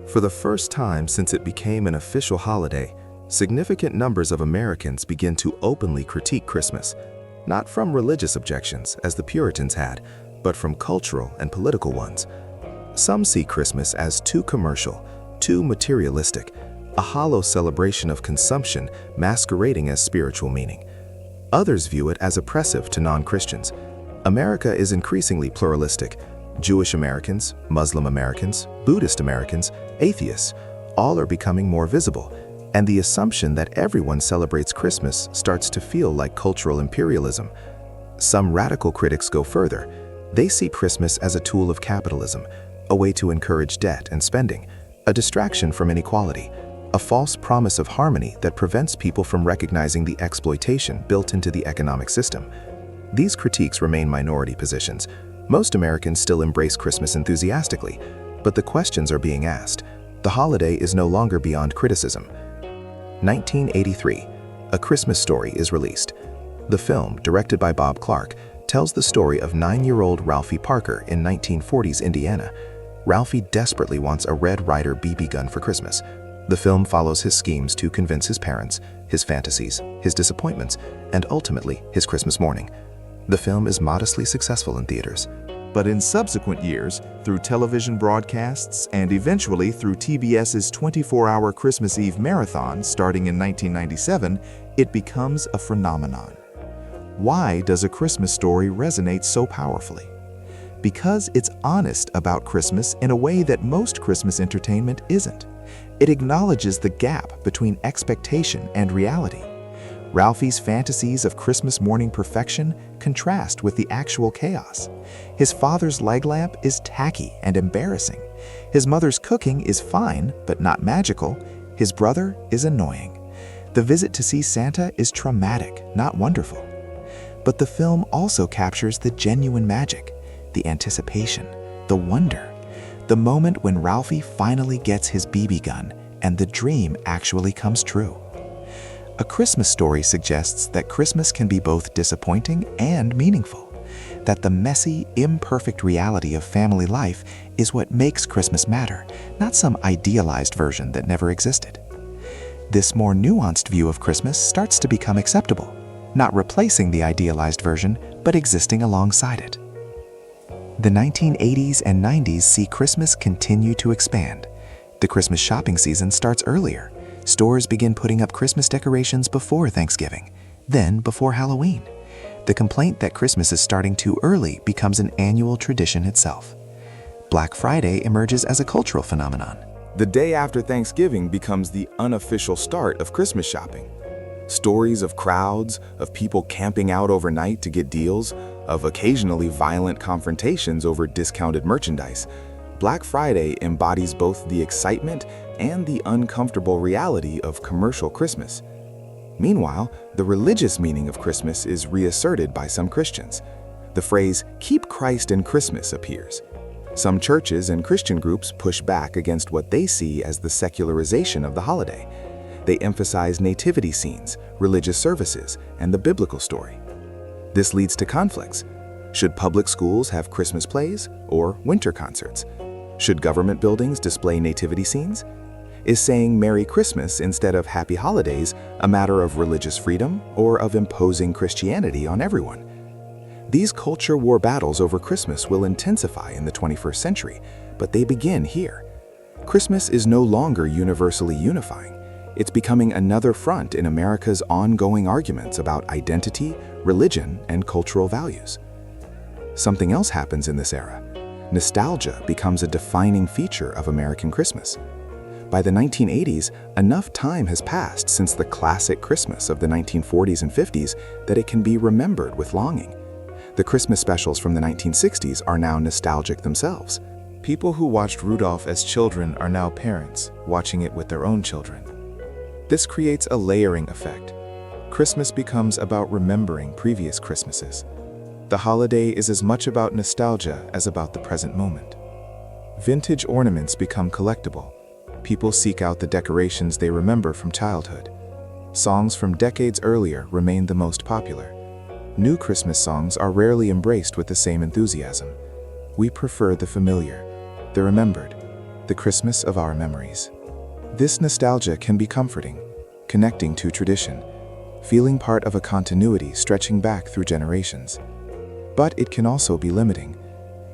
For the first time since it became an official holiday, significant numbers of Americans begin to openly critique Christmas, not from religious objections, as the Puritans had, but from cultural and political ones. Some see Christmas as too commercial, too materialistic, a hollow celebration of consumption masquerading as spiritual meaning. Others view it as oppressive to non-Christians. America is increasingly pluralistic. Jewish Americans, Muslim Americans, Buddhist Americans, atheists, all are becoming more visible, and the assumption that everyone celebrates Christmas starts to feel like cultural imperialism. Some radical critics go further. They see Christmas as a tool of capitalism, a way to encourage debt and spending, a distraction from inequality, a false promise of harmony that prevents people from recognizing the exploitation built into the economic system. These critiques remain minority positions. Most Americans still embrace Christmas enthusiastically, but the questions are being asked. The holiday is no longer beyond criticism. 1983, A Christmas Story is released. The film, directed by Bob Clark, tells the story of 9-year-old Ralphie Parker in 1940s Indiana. Ralphie desperately wants a Red Ryder BB gun for Christmas. The film follows his schemes to convince his parents, his fantasies, his disappointments, and ultimately his Christmas morning. The film is modestly successful in theaters. But in subsequent years, through television broadcasts and eventually through TBS's 24-hour Christmas Eve marathon starting in 1997, it becomes a phenomenon. Why does A Christmas Story resonate so powerfully? Because it's honest about Christmas in a way that most Christmas entertainment isn't. It acknowledges the gap between expectation and reality. Ralphie's fantasies of Christmas morning perfection contrast with the actual chaos. His father's leg lamp is tacky and embarrassing. His mother's cooking is fine, but not magical. His brother is annoying. The visit to see Santa is traumatic, not wonderful. But the film also captures the genuine magic, the anticipation, the wonder, the moment when Ralphie finally gets his BB gun and the dream actually comes true. A Christmas Story suggests that Christmas can be both disappointing and meaningful, that the messy, imperfect reality of family life is what makes Christmas matter, not some idealized version that never existed. This more nuanced view of Christmas starts to become acceptable, not replacing the idealized version, but existing alongside it. The 1980s and 90s see Christmas continue to expand. The Christmas shopping season starts earlier. Stores begin putting up Christmas decorations before Thanksgiving, then before Halloween. The complaint that Christmas is starting too early becomes an annual tradition itself. Black Friday emerges as a cultural phenomenon. The day after Thanksgiving becomes the unofficial start of Christmas shopping. Stories of crowds, of people camping out overnight to get deals, of occasionally violent confrontations over discounted merchandise. Black Friday embodies both the excitement and the uncomfortable reality of commercial Christmas. Meanwhile, the religious meaning of Christmas is reasserted by some Christians. The phrase, "Keep Christ in Christmas," appears. Some churches and Christian groups push back against what they see as the secularization of the holiday. They emphasize nativity scenes, religious services, and the biblical story. This leads to conflicts. Should public schools have Christmas plays or winter concerts? Should government buildings display nativity scenes? Is saying Merry Christmas instead of Happy Holidays a matter of religious freedom or of imposing Christianity on everyone? These culture war battles over Christmas will intensify in the 21st century, but they begin here. Christmas is no longer universally unifying. It's becoming another front in America's ongoing arguments about identity, religion, and cultural values. Something else happens in this era. Nostalgia becomes a defining feature of American Christmas. By the 1980s, enough time has passed since the classic Christmas of the 1940s and 50s that it can be remembered with longing. The Christmas specials from the 1960s are now nostalgic themselves. People who watched Rudolph as children are now parents, watching it with their own children. This creates a layering effect. Christmas becomes about remembering previous Christmases. The holiday is as much about nostalgia as about the present moment. Vintage ornaments become collectible. People seek out the decorations they remember from childhood. Songs from decades earlier remain the most popular. New Christmas songs are rarely embraced with the same enthusiasm. We prefer the familiar, the remembered, the Christmas of our memories. This nostalgia can be comforting, connecting to tradition, feeling part of a continuity stretching back through generations. But it can also be limiting.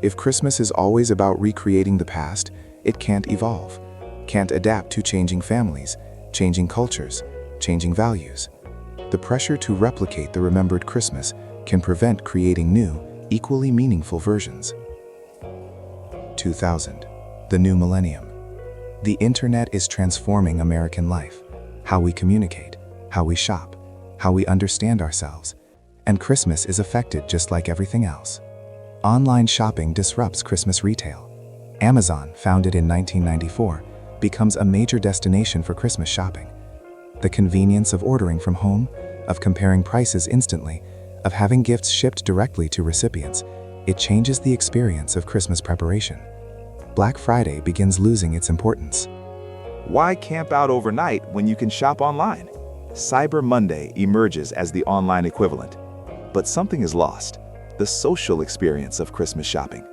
If Christmas is always about recreating the past, it can't evolve, can't adapt to changing families, changing cultures, changing values. The pressure to replicate the remembered Christmas can prevent creating new, equally meaningful versions. 2000, the new millennium. The internet is transforming American life, how we communicate, how we shop, how we understand ourselves, and Christmas is affected just like everything else. Online shopping disrupts Christmas retail. Amazon, founded in 1994, becomes a major destination for Christmas shopping. The convenience of ordering from home, of comparing prices instantly, of having gifts shipped directly to recipients, it changes the experience of Christmas preparation. Black Friday begins losing its importance. Why camp out overnight when you can shop online? Cyber Monday emerges as the online equivalent. But something is lost: the social experience of Christmas shopping.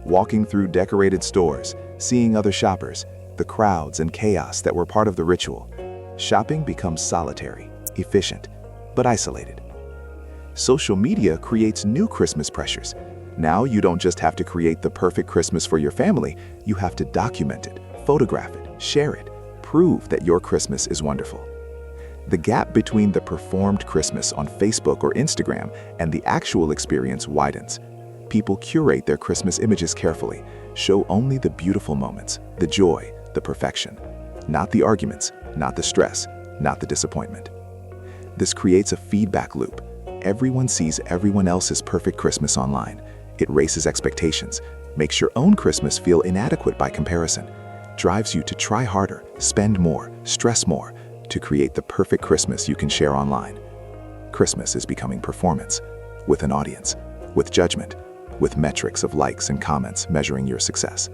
Walking through decorated stores, seeing other shoppers, the crowds and chaos that were part of the ritual. Shopping becomes solitary, efficient, but isolated. Social media creates new Christmas pressures. Now you don't just have to create the perfect Christmas for your family, you have to document it, photograph it, share it, prove that your Christmas is wonderful. The gap between the performed Christmas on Facebook or Instagram and the actual experience widens. People curate their Christmas images carefully, show only the beautiful moments, the joy, the perfection, not the arguments, not the stress, not the disappointment. This creates a feedback loop. Everyone sees everyone else's perfect Christmas online. It raises expectations, makes your own Christmas feel inadequate by comparison, drives you to try harder, spend more, stress more, to create the perfect Christmas you can share online. Christmas is becoming performance, with an audience, with judgment, with metrics of likes and comments measuring your success.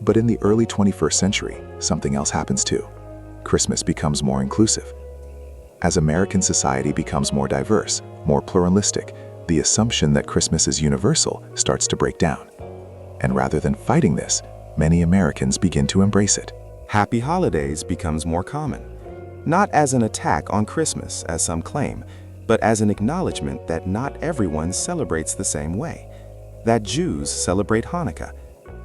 But in the early 21st century, something else happens too. Christmas becomes more inclusive. As American society becomes more diverse, more pluralistic, the assumption that Christmas is universal starts to break down. And rather than fighting this, many Americans begin to embrace it. Happy Holidays becomes more common, not as an attack on Christmas, as some claim, but as an acknowledgement that not everyone celebrates the same way, that Jews celebrate Hanukkah,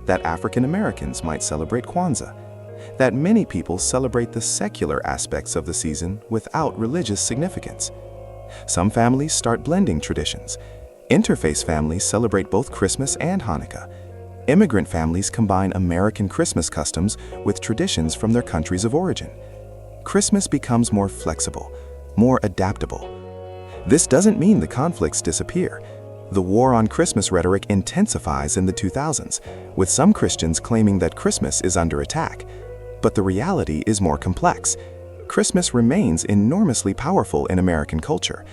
that African Americans might celebrate Kwanzaa, that many people celebrate the secular aspects of the season without religious significance. Some families start blending traditions. Interfaith families celebrate both Christmas and Hanukkah. Immigrant families combine American Christmas customs with traditions from their countries of origin. Christmas becomes more flexible, more adaptable. This doesn't mean the conflicts disappear. The war on Christmas rhetoric intensifies in the 2000s, with some Christians claiming that Christmas is under attack. But the reality is more complex. Christmas remains enormously powerful in American culture,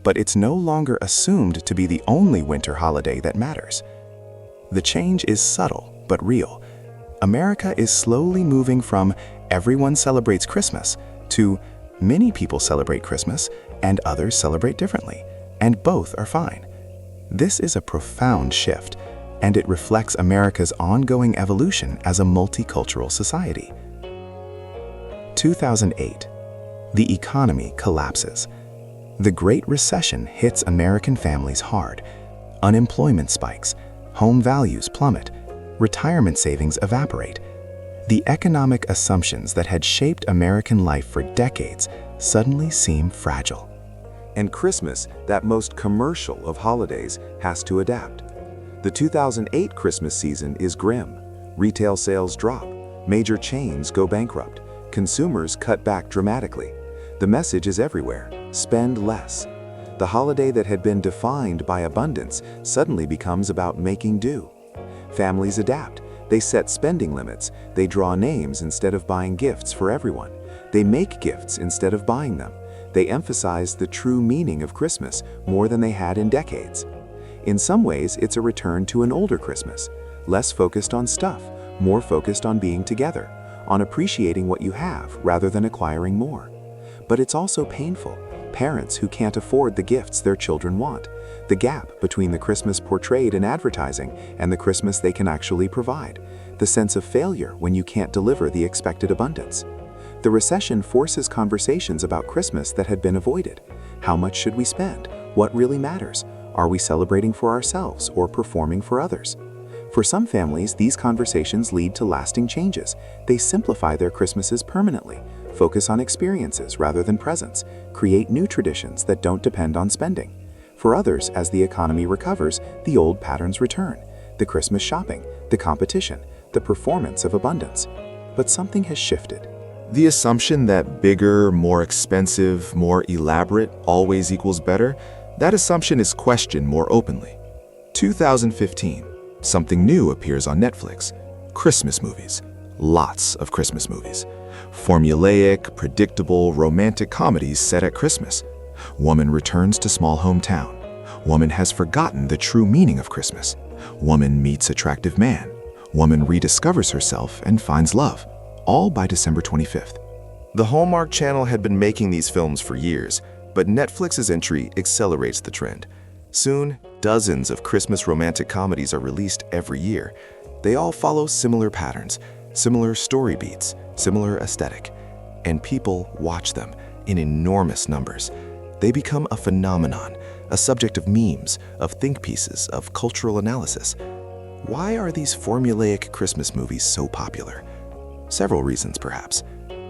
but it's no longer assumed to be the only winter holiday that matters. The change is subtle but real. America is slowly moving from everyone celebrates Christmas to many people celebrate Christmas and others celebrate differently, and both are fine. This is a profound shift, and it reflects America's ongoing evolution as a multicultural society. 2008. The economy collapses. The Great Recession hits American families hard. Unemployment spikes, home values plummet, retirement savings evaporate. The economic assumptions that had shaped American life for decades suddenly seem fragile. And Christmas, that most commercial of holidays, has to adapt. The 2008 Christmas season is grim. Retail sales drop, major chains go bankrupt, consumers cut back dramatically. The message is everywhere: spend less. The holiday that had been defined by abundance suddenly becomes about making do. Families adapt. They set spending limits. They draw names instead of buying gifts for everyone. They make gifts instead of buying them. They emphasize the true meaning of Christmas more than they had in decades. In some ways, it's a return to an older Christmas, less focused on stuff, more focused on being together, on appreciating what you have rather than acquiring more. But it's also painful. Parents who can't afford the gifts their children want, the gap between the Christmas portrayed in advertising and the Christmas they can actually provide, the sense of failure when you can't deliver the expected abundance. The recession forces conversations about Christmas that had been avoided. How much should we spend? What really matters? Are we celebrating for ourselves or performing for others? For some families, these conversations lead to lasting changes. They simplify their Christmases permanently, focus on experiences rather than presents, create new traditions that don't depend on spending. For others, as the economy recovers, the old patterns return: the Christmas shopping, the competition, the performance of abundance. But something has shifted. The assumption that bigger, more expensive, more elaborate always equals better, that assumption is questioned more openly. 2015, something new appears on Netflix: Christmas movies. Lots of Christmas movies. Formulaic, predictable, romantic comedies set at Christmas. Woman returns to small hometown. Woman has forgotten the true meaning of Christmas. Woman meets attractive man. Woman rediscovers herself and finds love. All by December 25th. The Hallmark Channel had been making these films for years, but Netflix's entry accelerates the trend. Soon, dozens of Christmas romantic comedies are released every year. They all follow similar patterns, similar story beats, similar aesthetic. And people watch them in enormous numbers. They become a phenomenon, a subject of memes, of think pieces, of cultural analysis. Why are these formulaic Christmas movies so popular? Several reasons, perhaps.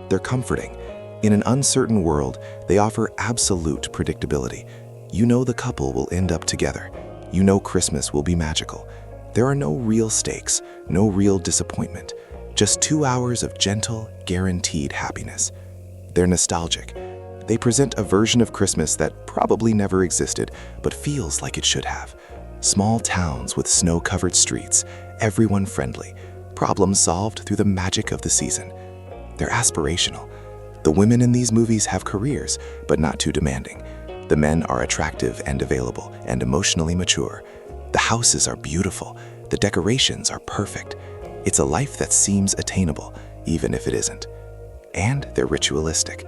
They're comforting. In an uncertain world, they offer absolute predictability. You know the couple will end up together. You know Christmas will be magical. There are no real stakes, no real disappointment. Just 2 hours of gentle, guaranteed happiness. They're nostalgic. They present a version of Christmas that probably never existed, but feels like it should have. Small towns with snow-covered streets, everyone friendly, problems solved through the magic of the season. They're aspirational. The women in these movies have careers, but not too demanding. The men are attractive and available and emotionally mature. The houses are beautiful. The decorations are perfect. It's a life that seems attainable, even if it isn't. And they're ritualistic.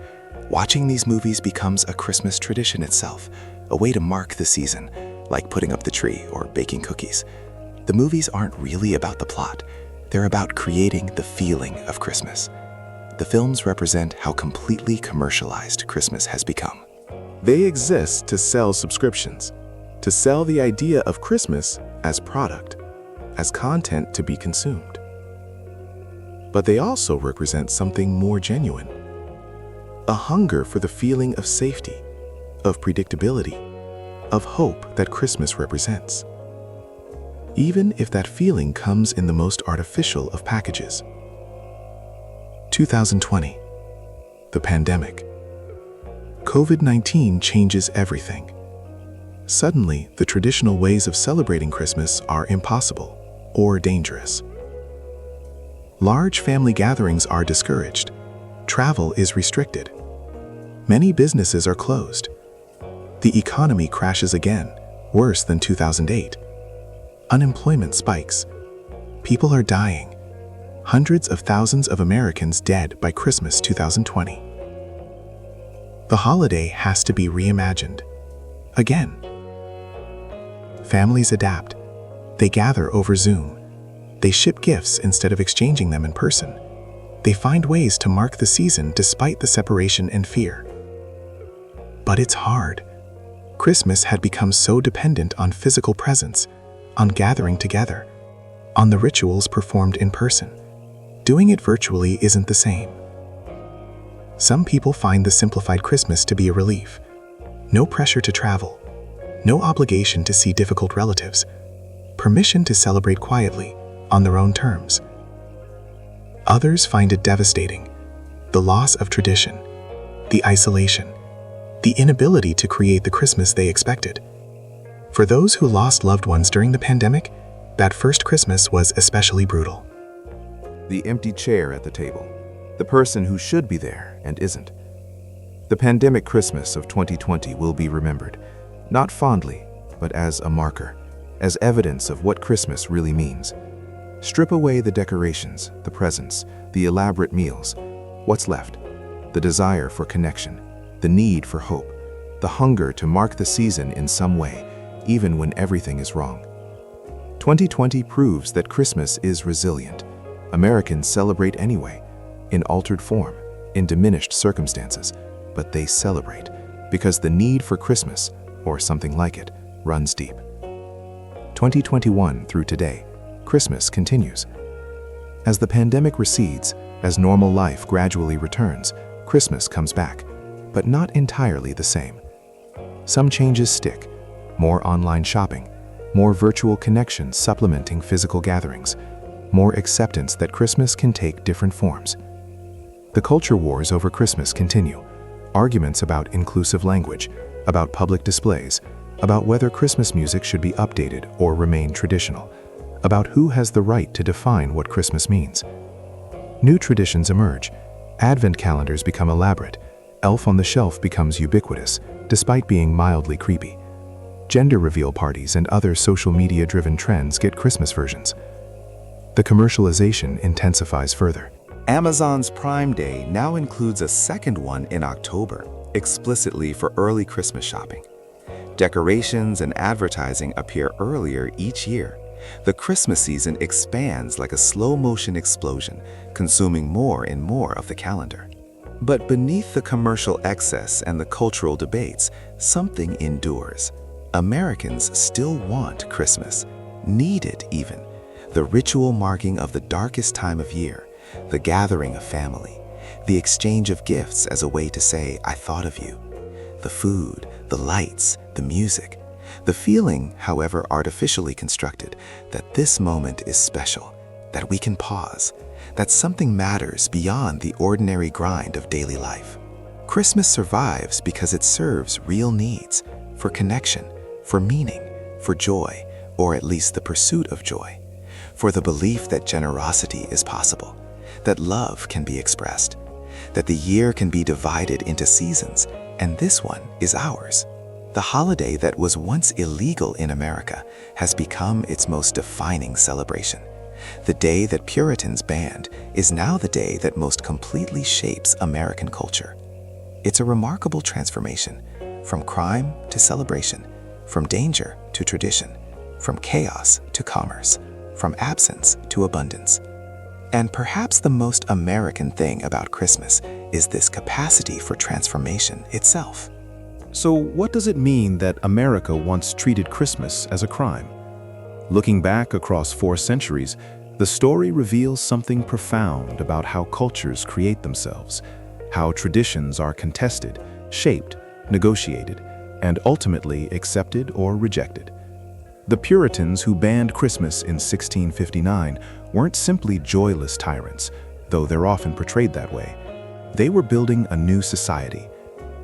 Watching these movies becomes a Christmas tradition itself, a way to mark the season, like putting up the tree or baking cookies. The movies aren't really about the plot. They're about creating the feeling of Christmas. The films represent how completely commercialized Christmas has become. They exist to sell subscriptions, to sell the idea of Christmas as product, as content to be consumed. But they also represent something more genuine: a hunger for the feeling of safety, of predictability, of hope that Christmas represents. Even if that feeling comes in the most artificial of packages. 2020, the pandemic. COVID-19 changes everything. Suddenly, the traditional ways of celebrating Christmas are impossible or dangerous. Large family gatherings are discouraged. Travel is restricted. Many businesses are closed. The economy crashes again, worse than 2008. Unemployment spikes. People are dying. Hundreds of thousands of Americans dead by Christmas 2020. The holiday has to be reimagined. Again. Families adapt. They gather over Zoom. They ship gifts instead of exchanging them in person. They find ways to mark the season despite the separation and fear. But it's hard. Christmas had become so dependent on physical presence, on gathering together, on the rituals performed in person. Doing it virtually isn't the same. Some people find the simplified Christmas to be a relief. No pressure to travel, no obligation to see difficult relatives, permission to celebrate quietly, on their own terms. Others find it devastating, the loss of tradition, the isolation, the inability to create the Christmas they expected. For those who lost loved ones during the pandemic, that first Christmas was especially brutal. The empty chair at the table, the person who should be there and isn't. The pandemic Christmas of 2020 will be remembered, not fondly, but as a marker, as evidence of what Christmas really means. Strip away the decorations, the presents, the elaborate meals. What's left? The desire for connection, the need for hope, the hunger to mark the season in some way, even when everything is wrong. 2020 proves that Christmas is resilient. Americans celebrate anyway, in altered form, in diminished circumstances, but they celebrate because the need for Christmas, or something like it, runs deep. 2021 through today, Christmas continues. As the pandemic recedes, as normal life gradually returns, Christmas comes back, but not entirely the same. Some changes stick: more online shopping, more virtual connections supplementing physical gatherings, more acceptance that Christmas can take different forms. The culture wars over Christmas continue. Arguments about inclusive language, about public displays, about whether Christmas music should be updated or remain traditional, about who has the right to define what Christmas means. New traditions emerge. Advent calendars become elaborate. Elf on the Shelf becomes ubiquitous, despite being mildly creepy. Gender reveal parties and other social media-driven trends get Christmas versions. The commercialization intensifies further. Amazon's Prime Day now includes a second one in October, explicitly for early Christmas shopping. Decorations and advertising appear earlier each year. The Christmas season expands like a slow-motion explosion, consuming more and more of the calendar. But beneath the commercial excess and the cultural debates, something endures. Americans still want Christmas, need it even. The ritual marking of the darkest time of year, the gathering of family, the exchange of gifts as a way to say, "I thought of you." The food, the lights, the music. The feeling, however artificially constructed, that this moment is special, that we can pause, that something matters beyond the ordinary grind of daily life. Christmas survives because it serves real needs, for connection, for meaning, for joy, or at least the pursuit of joy, for the belief that generosity is possible, that love can be expressed, that the year can be divided into seasons, and this one is ours. The holiday that was once illegal in America has become its most defining celebration. The day that Puritans banned is now the day that most completely shapes American culture. It's a remarkable transformation, from crime to celebration, from danger to tradition, from chaos to commerce, from absence to abundance. And perhaps the most American thing about Christmas is this capacity for transformation itself. So what does it mean that America once treated Christmas as a crime? Looking back across 4 centuries, the story reveals something profound about how cultures create themselves, how traditions are contested, shaped, negotiated, and ultimately accepted or rejected. The Puritans who banned Christmas in 1659 weren't simply joyless tyrants, though they're often portrayed that way. They were building a new society.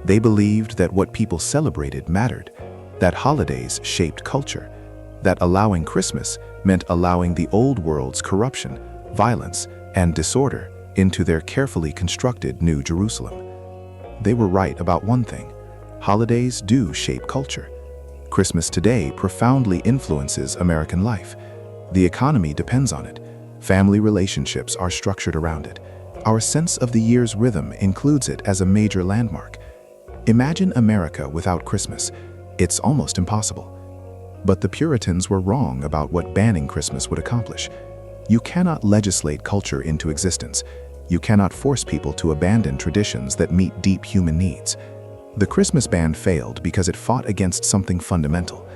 They believed that what people celebrated mattered, that holidays shaped culture, that allowing Christmas meant allowing the old world's corruption, violence, and disorder into their carefully constructed New Jerusalem. They were right about one thing: holidays do shape culture. Christmas today profoundly influences American life. The economy depends on it. Family relationships are structured around it. Our sense of the year's rhythm includes it as a major landmark. Imagine America without Christmas. It's almost impossible. But the Puritans were wrong about what banning Christmas would accomplish. You cannot legislate culture into existence. You cannot force people to abandon traditions that meet deep human needs. The Christmas ban failed because it fought against something fundamental: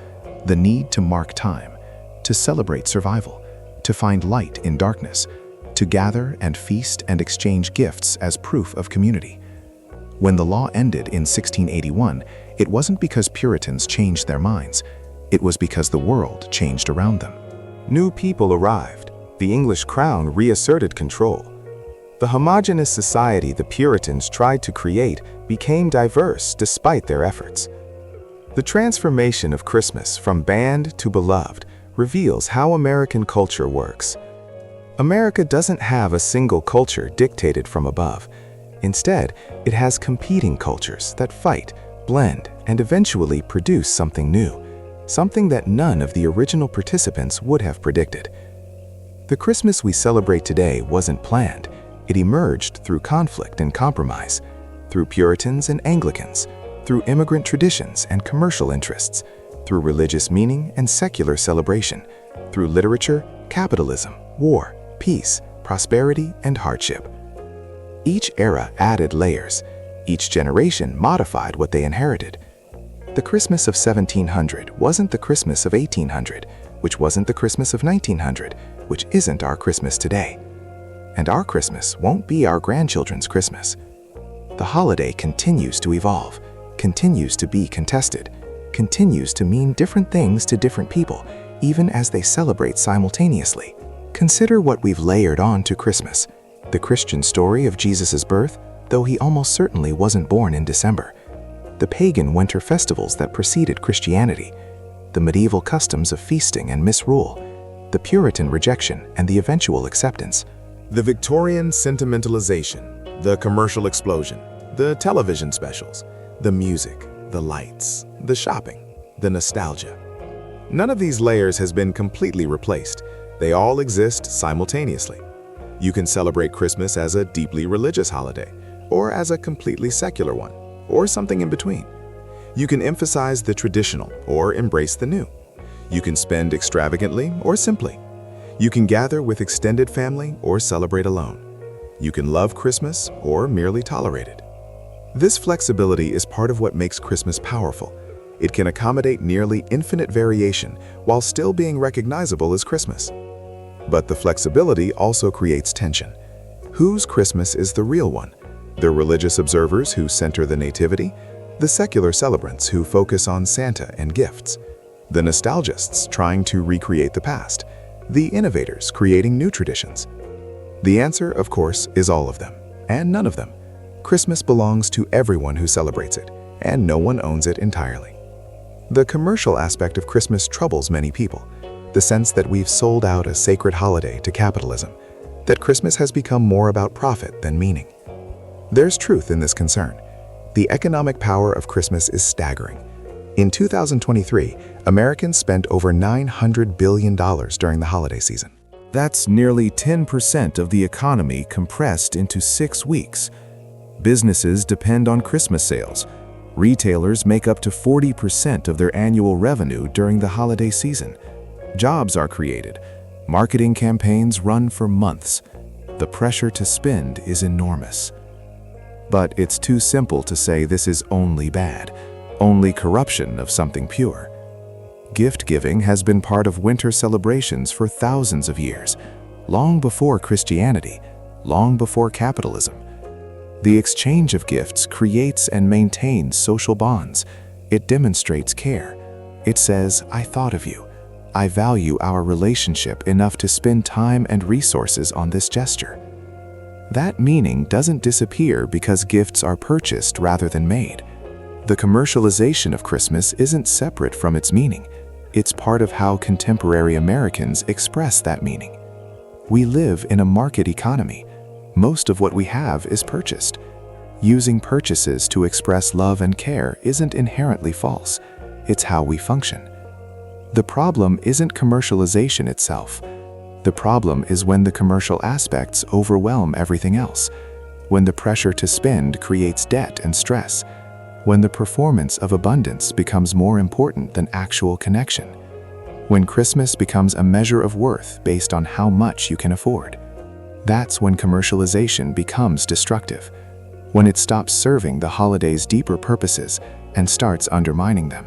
the need to mark time, to celebrate survival, to find light in darkness, to gather and feast and exchange gifts as proof of community. When the law ended in 1681, it wasn't because Puritans changed their minds. It was because the world changed around them. New people arrived. The English crown reasserted control. The homogeneous society the Puritans tried to create became diverse despite their efforts. The transformation of Christmas from banned to beloved reveals how American culture works. America doesn't have a single culture dictated from above. Instead, it has competing cultures that fight, blend, and eventually produce something new, something that none of the original participants would have predicted. The Christmas we celebrate today wasn't planned. It emerged through conflict and compromise, through Puritans and Anglicans, through immigrant traditions and commercial interests, through religious meaning and secular celebration, through literature, capitalism, war, peace, prosperity, and hardship. Each era added layers. Each generation modified what they inherited. The Christmas of 1700 wasn't the Christmas of 1800, which wasn't the Christmas of 1900, which isn't our Christmas today. And our Christmas won't be our grandchildren's Christmas. The holiday continues to evolve, continues to be contested, continues to mean different things to different people, even as they celebrate simultaneously. Consider what we've layered on to Christmas. The Christian story of Jesus' birth, though he almost certainly wasn't born in December. The pagan winter festivals that preceded Christianity. The medieval customs of feasting and misrule. The Puritan rejection and the eventual acceptance. The Victorian sentimentalization, the commercial explosion, the television specials, the music, the lights, the shopping, the nostalgia. None of these layers has been completely replaced. They all exist simultaneously. You can celebrate Christmas as a deeply religious holiday, or as a completely secular one, or something in between. You can emphasize the traditional or embrace the new. You can spend extravagantly or simply. You can gather with extended family or celebrate alone. You can love Christmas or merely tolerate it. This flexibility is part of what makes Christmas powerful. It can accommodate nearly infinite variation while still being recognizable as Christmas. But the flexibility also creates tension. Whose Christmas is the real one? The religious observers who center the nativity? The secular celebrants who focus on Santa and gifts? The nostalgists trying to recreate the past? The innovators creating new traditions? The answer, of course, is all of them, and none of them. Christmas belongs to everyone who celebrates it, and no one owns it entirely. The commercial aspect of Christmas troubles many people. The sense that we've sold out a sacred holiday to capitalism, that Christmas has become more about profit than meaning. There's truth in this concern. The economic power of Christmas is staggering. In 2023, Americans spent over $900 billion during the holiday season. That's nearly 10% of the economy compressed into 6 weeks. Businesses depend on Christmas sales. Retailers make up to 40% of their annual revenue during the holiday season. Jobs are created. Marketing campaigns run for months. The pressure to spend is enormous. But it's too simple to say this is only bad, only corruption of something pure. Gift-giving has been part of winter celebrations for thousands of years, long before Christianity, long before capitalism. The exchange of gifts creates and maintains social bonds. It demonstrates care. It says, "I thought of you. I value our relationship enough to spend time and resources on this gesture." That meaning doesn't disappear because gifts are purchased rather than made. The commercialization of Christmas isn't separate from its meaning. It's part of how contemporary Americans express that meaning. We live in a market economy. Most of what we have is purchased. Using purchases to express love and care isn't inherently false. It's how we function. The problem isn't commercialization itself. The problem is when the commercial aspects overwhelm everything else, when the pressure to spend creates debt and stress, when the performance of abundance becomes more important than actual connection, when Christmas becomes a measure of worth based on how much you can afford. That's when commercialization becomes destructive, when it stops serving the holiday's deeper purposes and starts undermining them.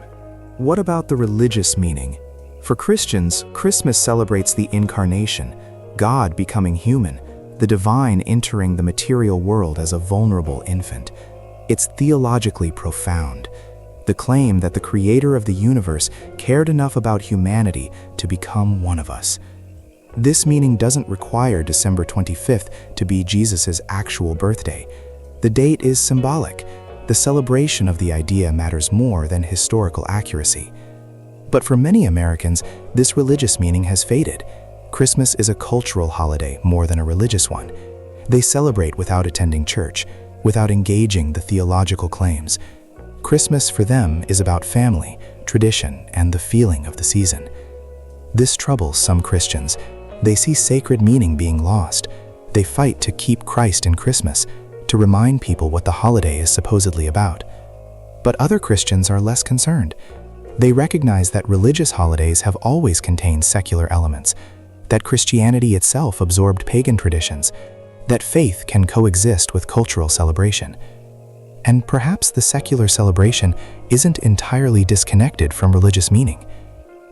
What about the religious meaning? For Christians, Christmas celebrates the incarnation, God becoming human, the divine entering the material world as a vulnerable infant. It's theologically profound. The claim that the creator of the universe cared enough about humanity to become one of us. This meaning doesn't require December 25th to be Jesus' actual birthday. The date is symbolic. The celebration of the idea matters more than historical accuracy. But for many Americans, this religious meaning has faded. Christmas is a cultural holiday more than a religious one. They celebrate without attending church, without engaging the theological claims. Christmas for them is about family, tradition, and the feeling of the season. This troubles some Christians. They see sacred meaning being lost. They fight to keep Christ in Christmas, to remind people what the holiday is supposedly about. But other Christians are less concerned. They recognize that religious holidays have always contained secular elements, that Christianity itself absorbed pagan traditions, that faith can coexist with cultural celebration. And perhaps the secular celebration isn't entirely disconnected from religious meaning.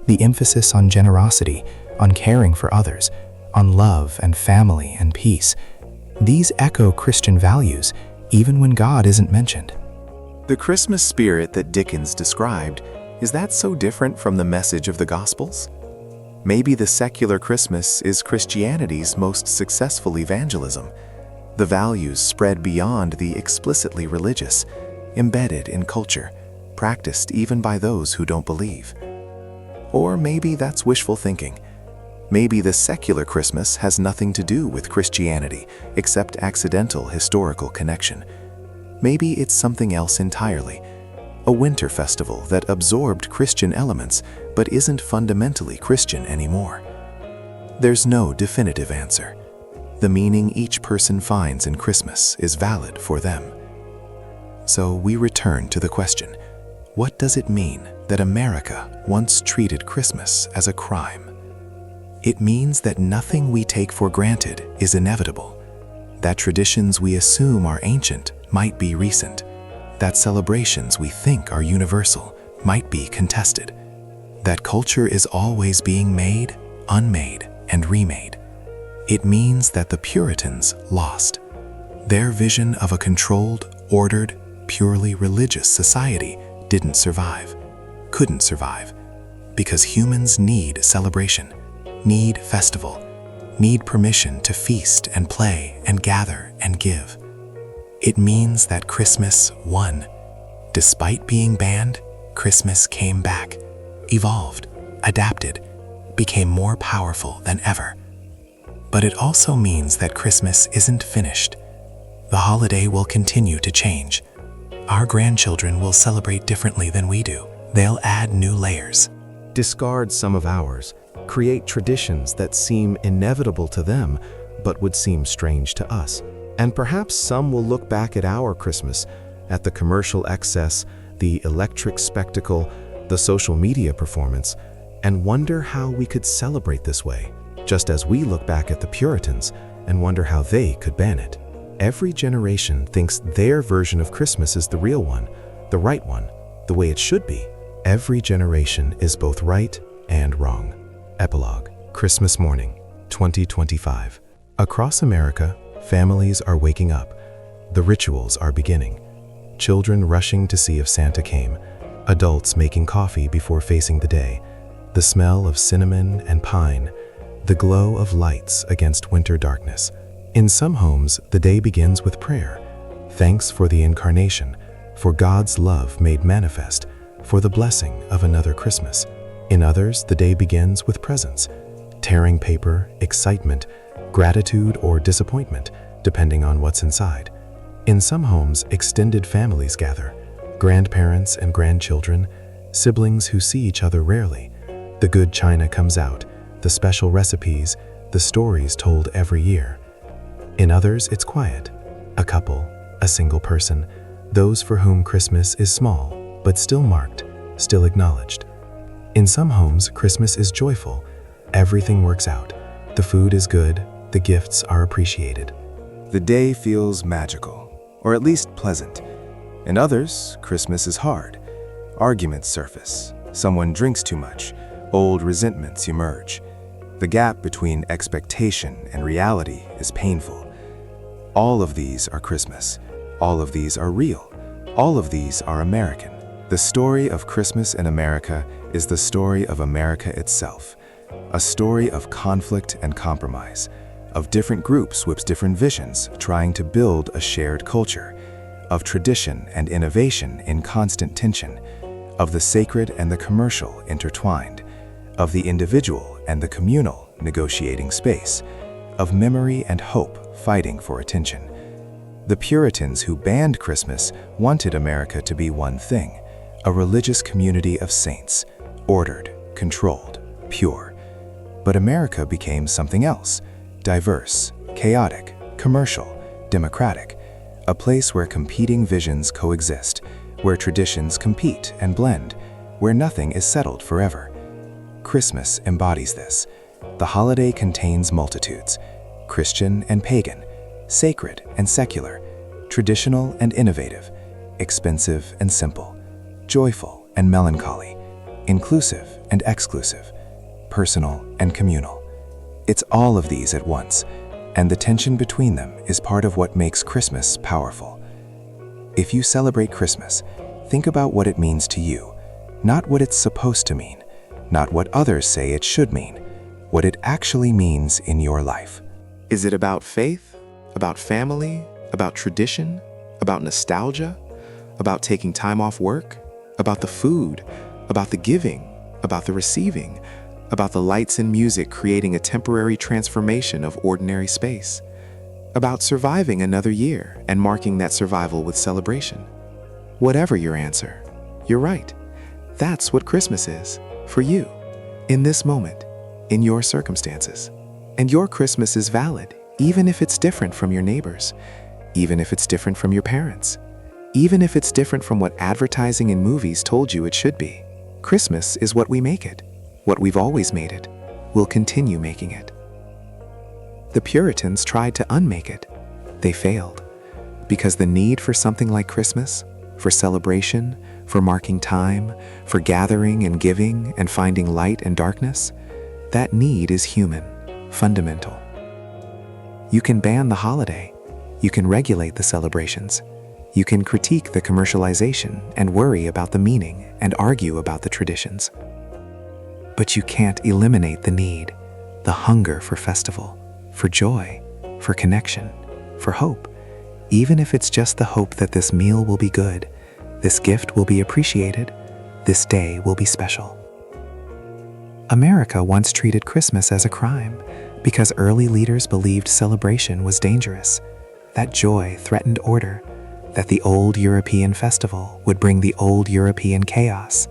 The emphasis on generosity, on caring for others, on love and family and peace, these echo Christian values, even when God isn't mentioned. The Christmas spirit that Dickens described, is that so different from the message of the Gospels? Maybe the secular Christmas is Christianity's most successful evangelism. The values spread beyond the explicitly religious, embedded in culture, practiced even by those who don't believe. Or maybe that's wishful thinking. Maybe the secular Christmas has nothing to do with Christianity except accidental historical connection. Maybe it's something else entirely. A winter festival that absorbed Christian elements but isn't fundamentally Christian anymore. There's no definitive answer. The meaning each person finds in Christmas is valid for them. So we return to the question, what does it mean that America once treated Christmas as a crime? It means that nothing we take for granted is inevitable, that traditions we assume are ancient might be recent, that celebrations we think are universal might be contested, that culture is always being made, unmade, and remade. It means that the Puritans lost. Their vision of a controlled, ordered, purely religious society didn't survive, couldn't survive, because humans need celebration, need festival, need permission to feast and play and gather and give. It means that Christmas won. Despite being banned, Christmas came back, evolved, adapted, became more powerful than ever. But it also means that Christmas isn't finished. The holiday will continue to change. Our grandchildren will celebrate differently than we do. They'll add new layers. Discard some of ours, create traditions that seem inevitable to them, but would seem strange to us. And perhaps some will look back at our Christmas, at the commercial excess, the electric spectacle, the social media performance, and wonder how we could celebrate this way, just as we look back at the Puritans and wonder how they could ban it. Every generation thinks their version of Christmas is the real one, the right one, the way it should be. Every generation is both right and wrong. Epilogue, Christmas morning, 2025. Across America, families are waking up. The rituals are beginning. Children rushing to see if Santa came. Adults making coffee before facing the day. The smell of cinnamon and pine. The glow of lights against winter darkness. In some homes, the day begins with prayer. Thanks for the incarnation, for God's love made manifest, for the blessing of another Christmas. In others, the day begins with presents. Tearing paper, excitement, gratitude or disappointment, depending on what's inside. In some homes, extended families gather. Grandparents and grandchildren, siblings who see each other rarely. The good china comes out, the special recipes, the stories told every year. In others, it's quiet. A couple, a single person, those for whom Christmas is small, but still marked, still acknowledged. In some homes, Christmas is joyful. Everything works out. The food is good, the gifts are appreciated. The day feels magical, or at least pleasant. In others, Christmas is hard. Arguments surface, someone drinks too much, old resentments emerge. The gap between expectation and reality is painful. All of these are Christmas. All of these are real. All of these are American. The story of Christmas in America is the story of America itself. A story of conflict and compromise, of different groups with different visions trying to build a shared culture, of tradition and innovation in constant tension, of the sacred and the commercial intertwined, of the individual and the communal negotiating space, of memory and hope fighting for attention. The Puritans who banned Christmas wanted America to be one thing, a religious community of saints, ordered, controlled, pure. But America became something else, diverse, chaotic, commercial, democratic, a place where competing visions coexist, where traditions compete and blend, where nothing is settled forever. Christmas embodies this. The holiday contains multitudes, Christian and pagan, sacred and secular, traditional and innovative, expensive and simple, joyful and melancholy, inclusive and exclusive, personal and communal. It's all of these at once, and the tension between them is part of what makes Christmas powerful. If you celebrate Christmas, think about what it means to you, not what it's supposed to mean, not what others say it should mean, what it actually means in your life. Is it about faith, about family, about tradition, about nostalgia, about taking time off work, about the food, about the giving, about the receiving, about the lights and music creating a temporary transformation of ordinary space, about surviving another year and marking that survival with celebration? Whatever your answer, you're right. That's what Christmas is for you, in this moment, in your circumstances. And your Christmas is valid, even if it's different from your neighbors, even if it's different from your parents, even if it's different from what advertising and movies told you it should be. Christmas is what we make it, what we've always made it. We'll continue making it. The Puritans tried to unmake it. They failed, because the need for something like Christmas, for celebration, for marking time, for gathering and giving and finding light and darkness, that need is human, fundamental. You can ban the holiday, you can regulate the celebrations, you can critique the commercialization and worry about the meaning and argue about the traditions. But you can't eliminate the need, the hunger for festival, for joy, for connection, for hope, even if it's just the hope that this meal will be good, this gift will be appreciated, this day will be special. America once treated Christmas as a crime because early leaders believed celebration was dangerous, that joy threatened order, that the old European festival would bring the old European chaos.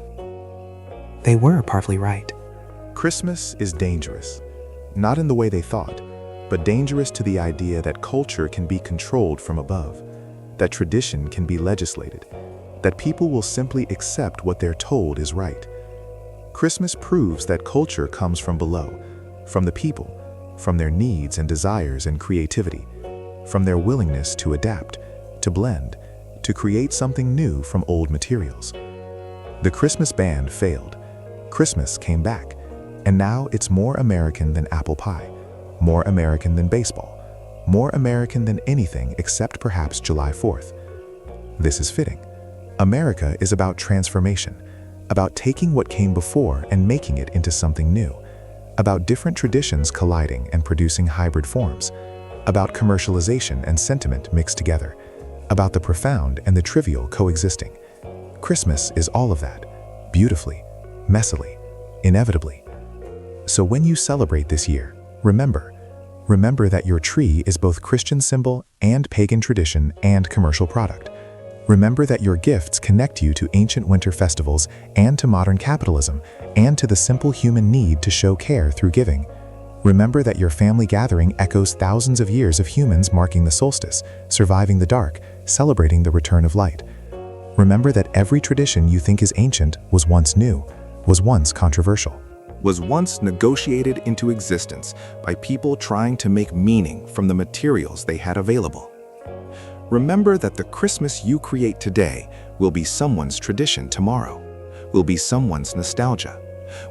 They were partly right. Christmas is dangerous, not in the way they thought, but dangerous to the idea that culture can be controlled from above, that tradition can be legislated, that people will simply accept what they're told is right. Christmas proves that culture comes from below, from the people, from their needs and desires and creativity, from their willingness to adapt, to blend, to create something new from old materials. The Christmas band failed. Christmas came back, and now it's more American than apple pie, more American than baseball, more American than anything except perhaps July 4th. This is fitting. America is about transformation, about taking what came before and making it into something new, about different traditions colliding and producing hybrid forms, about commercialization and sentiment mixed together, about the profound and the trivial coexisting. Christmas is all of that, beautifully, messily, inevitably. So when you celebrate this year, remember that your tree is both Christian symbol and pagan tradition and commercial product. Remember that your gifts connect you to ancient winter festivals and to modern capitalism and to the simple human need to show care through giving. Remember that your family gathering echoes thousands of years of humans marking the solstice, surviving the dark, celebrating the return of light. Remember that every tradition you think is ancient was once new, was once controversial. Was once negotiated into existence by people trying to make meaning from the materials they had available. Remember that the Christmas you create today will be someone's tradition tomorrow, will be someone's nostalgia,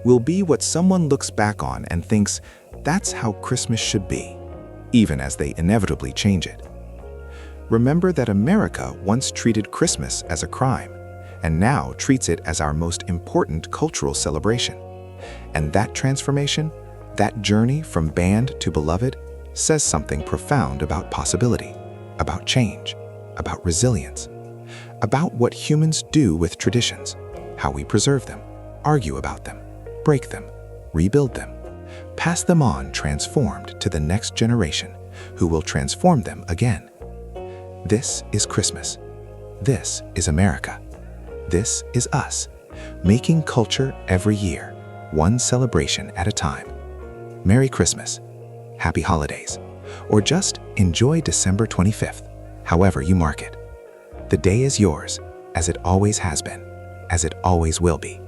will be what someone looks back on and thinks, that's how Christmas should be, even as they inevitably change it. Remember that America once treated Christmas as a crime, and now treats it as our most important cultural celebration. And that transformation, that journey from banned to beloved, says something profound about possibility, about change, about resilience, about what humans do with traditions, how we preserve them, argue about them, break them, rebuild them, pass them on transformed to the next generation, who will transform them again. This is Christmas. This is America. This is us, making culture every year, one celebration at a time. Merry Christmas, Happy Holidays, or just enjoy December 25th, however you mark it. The day is yours, as it always has been, as it always will be.